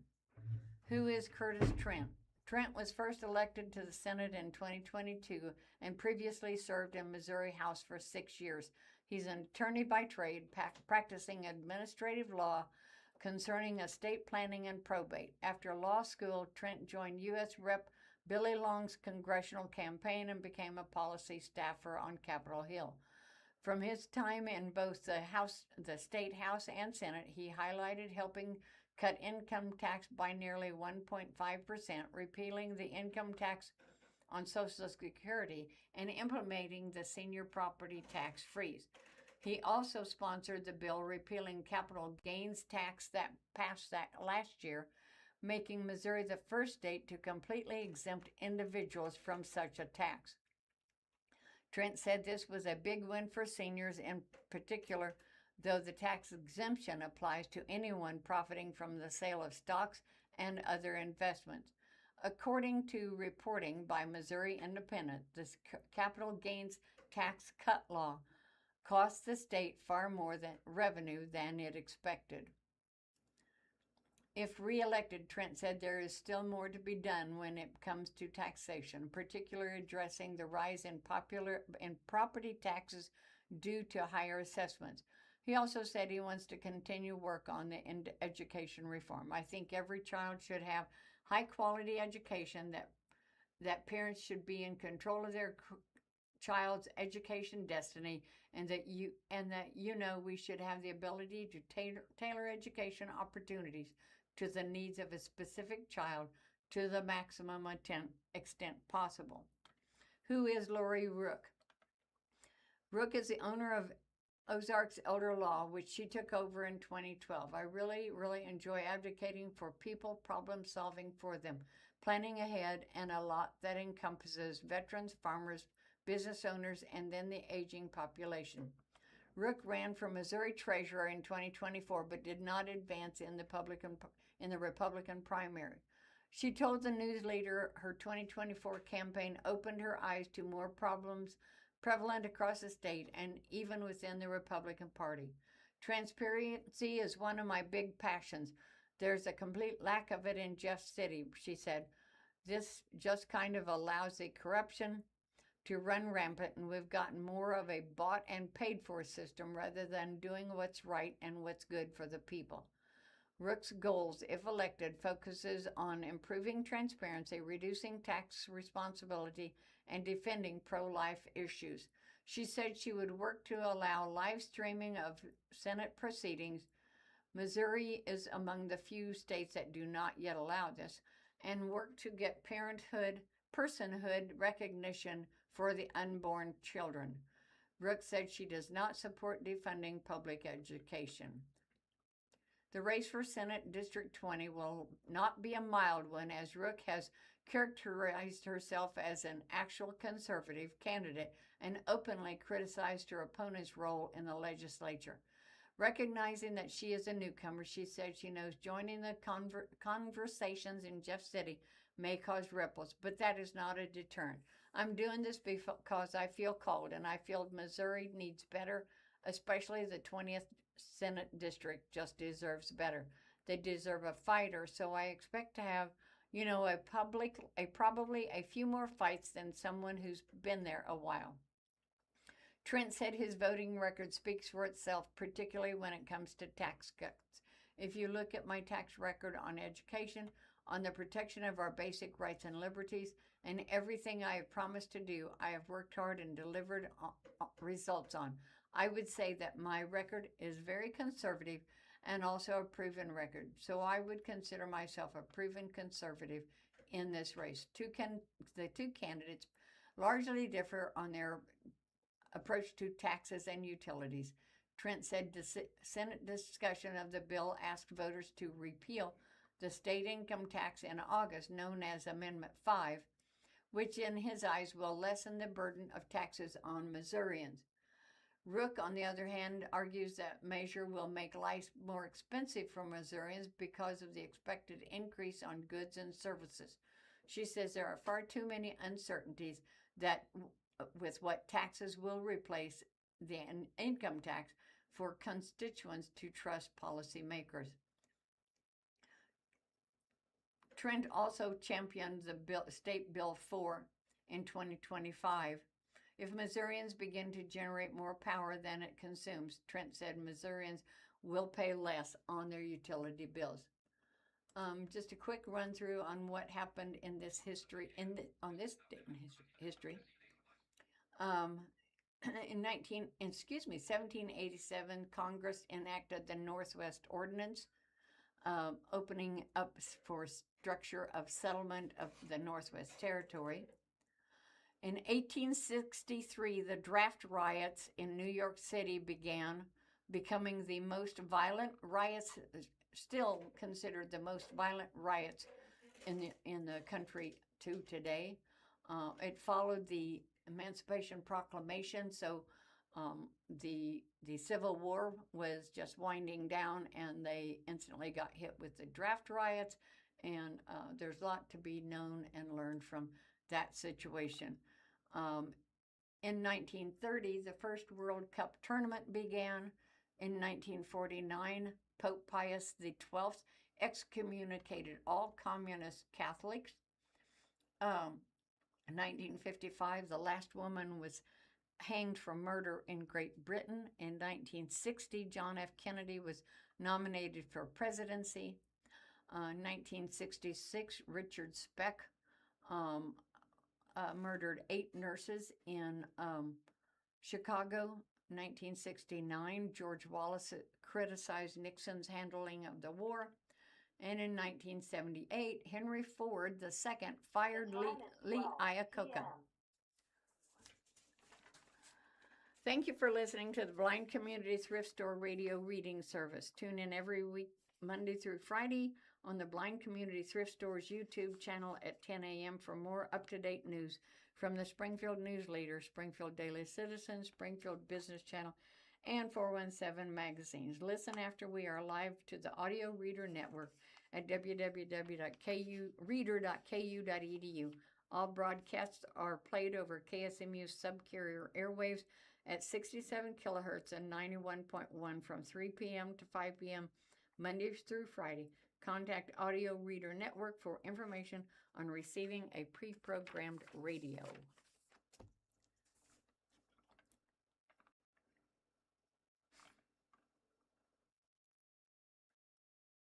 Who is Curtis Trent? Trent was first elected to the Senate in 2022 and previously served in Missouri House for 6 years. He's an attorney by trade, practicing administrative law concerning estate planning and probate. After law school, Trent joined U.S. Rep. Billy Long's congressional campaign and became a policy staffer on Capitol Hill. From his time in both the State House and Senate, he highlighted helping cut income tax by nearly 1.5%, repealing the income tax on Social Security, and implementing the senior property tax freeze. He also sponsored the bill repealing capital gains tax that passed that last year, making Missouri the first state to completely exempt individuals from such a tax. Trent said this was a big win for seniors in particular, though the tax exemption applies to anyone profiting from the sale of stocks and other investments. According to reporting by Missouri Independent, this capital gains tax cut law cost the state far more revenue than it expected. If reelected, Trent said there is still more to be done when it comes to taxation, particularly addressing the rise in property taxes due to higher assessments. He also said he wants to continue work on the education reform. I think every child should have high-quality education, that parents should be in control of their child's education destiny, and that we should have the ability to tailor education opportunities to the needs of a specific child to the maximum extent possible. Who is Lori Rook? Rook is the owner of Ozarks Elder Law, which she took over in 2012. I really, really enjoy advocating for people, problem solving for them, planning ahead, and a lot that encompasses veterans, farmers, business owners, and then the aging population. Rook ran for Missouri Treasurer in 2024, but did not advance in the Republican primary. She told the news leader her 2024 campaign opened her eyes to more problems prevalent across the state and even within the Republican Party. Transparency is one of my big passions. There's a complete lack of it in Jeff City, she said. This just kind of allows the corruption to run rampant, and we've gotten more of a bought and paid for system rather than doing what's right and what's good for the people. Rook's goals, if elected, focuses on improving transparency, reducing tax responsibility, and defending pro-life issues. She said she would work to allow live streaming of Senate proceedings. Missouri is among the few states that do not yet allow this, and work to get personhood recognition for the unborn children. Rook said she does not support defunding public education. The race for Senate District 20 will not be a mild one, as Rook has characterized herself as an actual conservative candidate and openly criticized her opponent's role in the legislature. Recognizing that she is a newcomer, she said she knows joining the conversations in Jeff City may cause ripples, but that is not a deterrent. I'm doing this because I feel called, and I feel Missouri needs better, especially the 20th Senate District just deserves better. They deserve a fighter, so I expect to have, probably a few more fights than someone who's been there a while. Trent said his voting record speaks for itself, particularly when it comes to tax cuts. If you look at my tax record on education, on the protection of our basic rights and liberties, and everything I have promised to do, I have worked hard and delivered results on. I would say that my record is very conservative and also a proven record. So I would consider myself a proven conservative in this race. The two candidates largely differ on their approach to taxes and utilities. Trent said the Senate discussion of the bill asked voters to repeal the state income tax in August, known as Amendment 5, which in his eyes will lessen the burden of taxes on Missourians. Rook, on the other hand, argues that measure will make life more expensive for Missourians because of the expected increase on goods and services. She says there are far too many uncertainties that with what taxes will replace the income tax for constituents to trust policymakers. Trent also championed the State Bill 4 in 2025. If Missourians begin to generate more power than it consumes, Trent said Missourians will pay less on their utility bills. Just a quick run through on what happened in this history, on this date in history. In 1787, Congress enacted the Northwest Ordinance, opening up for structure of settlement of the Northwest Territory. In 1863, the draft riots in New York City began, becoming the most violent riots, still considered the most violent riots in the country to today. It followed the Emancipation Proclamation, so the Civil War was just winding down, and they instantly got hit with the draft riots, and there's a lot to be known and learned from that situation. In 1930, the first World Cup tournament began. In 1949, Pope Pius XII excommunicated all communist Catholics. In 1955, the last woman was hanged for murder in Great Britain. In 1960, John F. Kennedy was nominated for presidency. In 1966, Richard Speck murdered 8 nurses in Chicago. 1969, George Wallace criticized Nixon's handling of the war. And in 1978, Henry Ford II fired Lee Iacocca. Thank you for listening to the Blind Community Thrift Store Radio Reading Service. Tune in every week, Monday through Friday, on the Blind Community Thrift Store's YouTube channel at 10 a.m. for more up-to-date news from the Springfield News Leader, Springfield Daily Citizen, Springfield Business Channel, and 417 magazines. Listen after we are live to the Audio Reader Network at www.reader.ku.edu. All broadcasts are played over KSMU's subcarrier airwaves at 67 kilohertz and 91.1 from 3 p.m. to 5 p.m. Mondays through Friday. Contact Audio Reader Network for information on receiving a pre-programmed radio.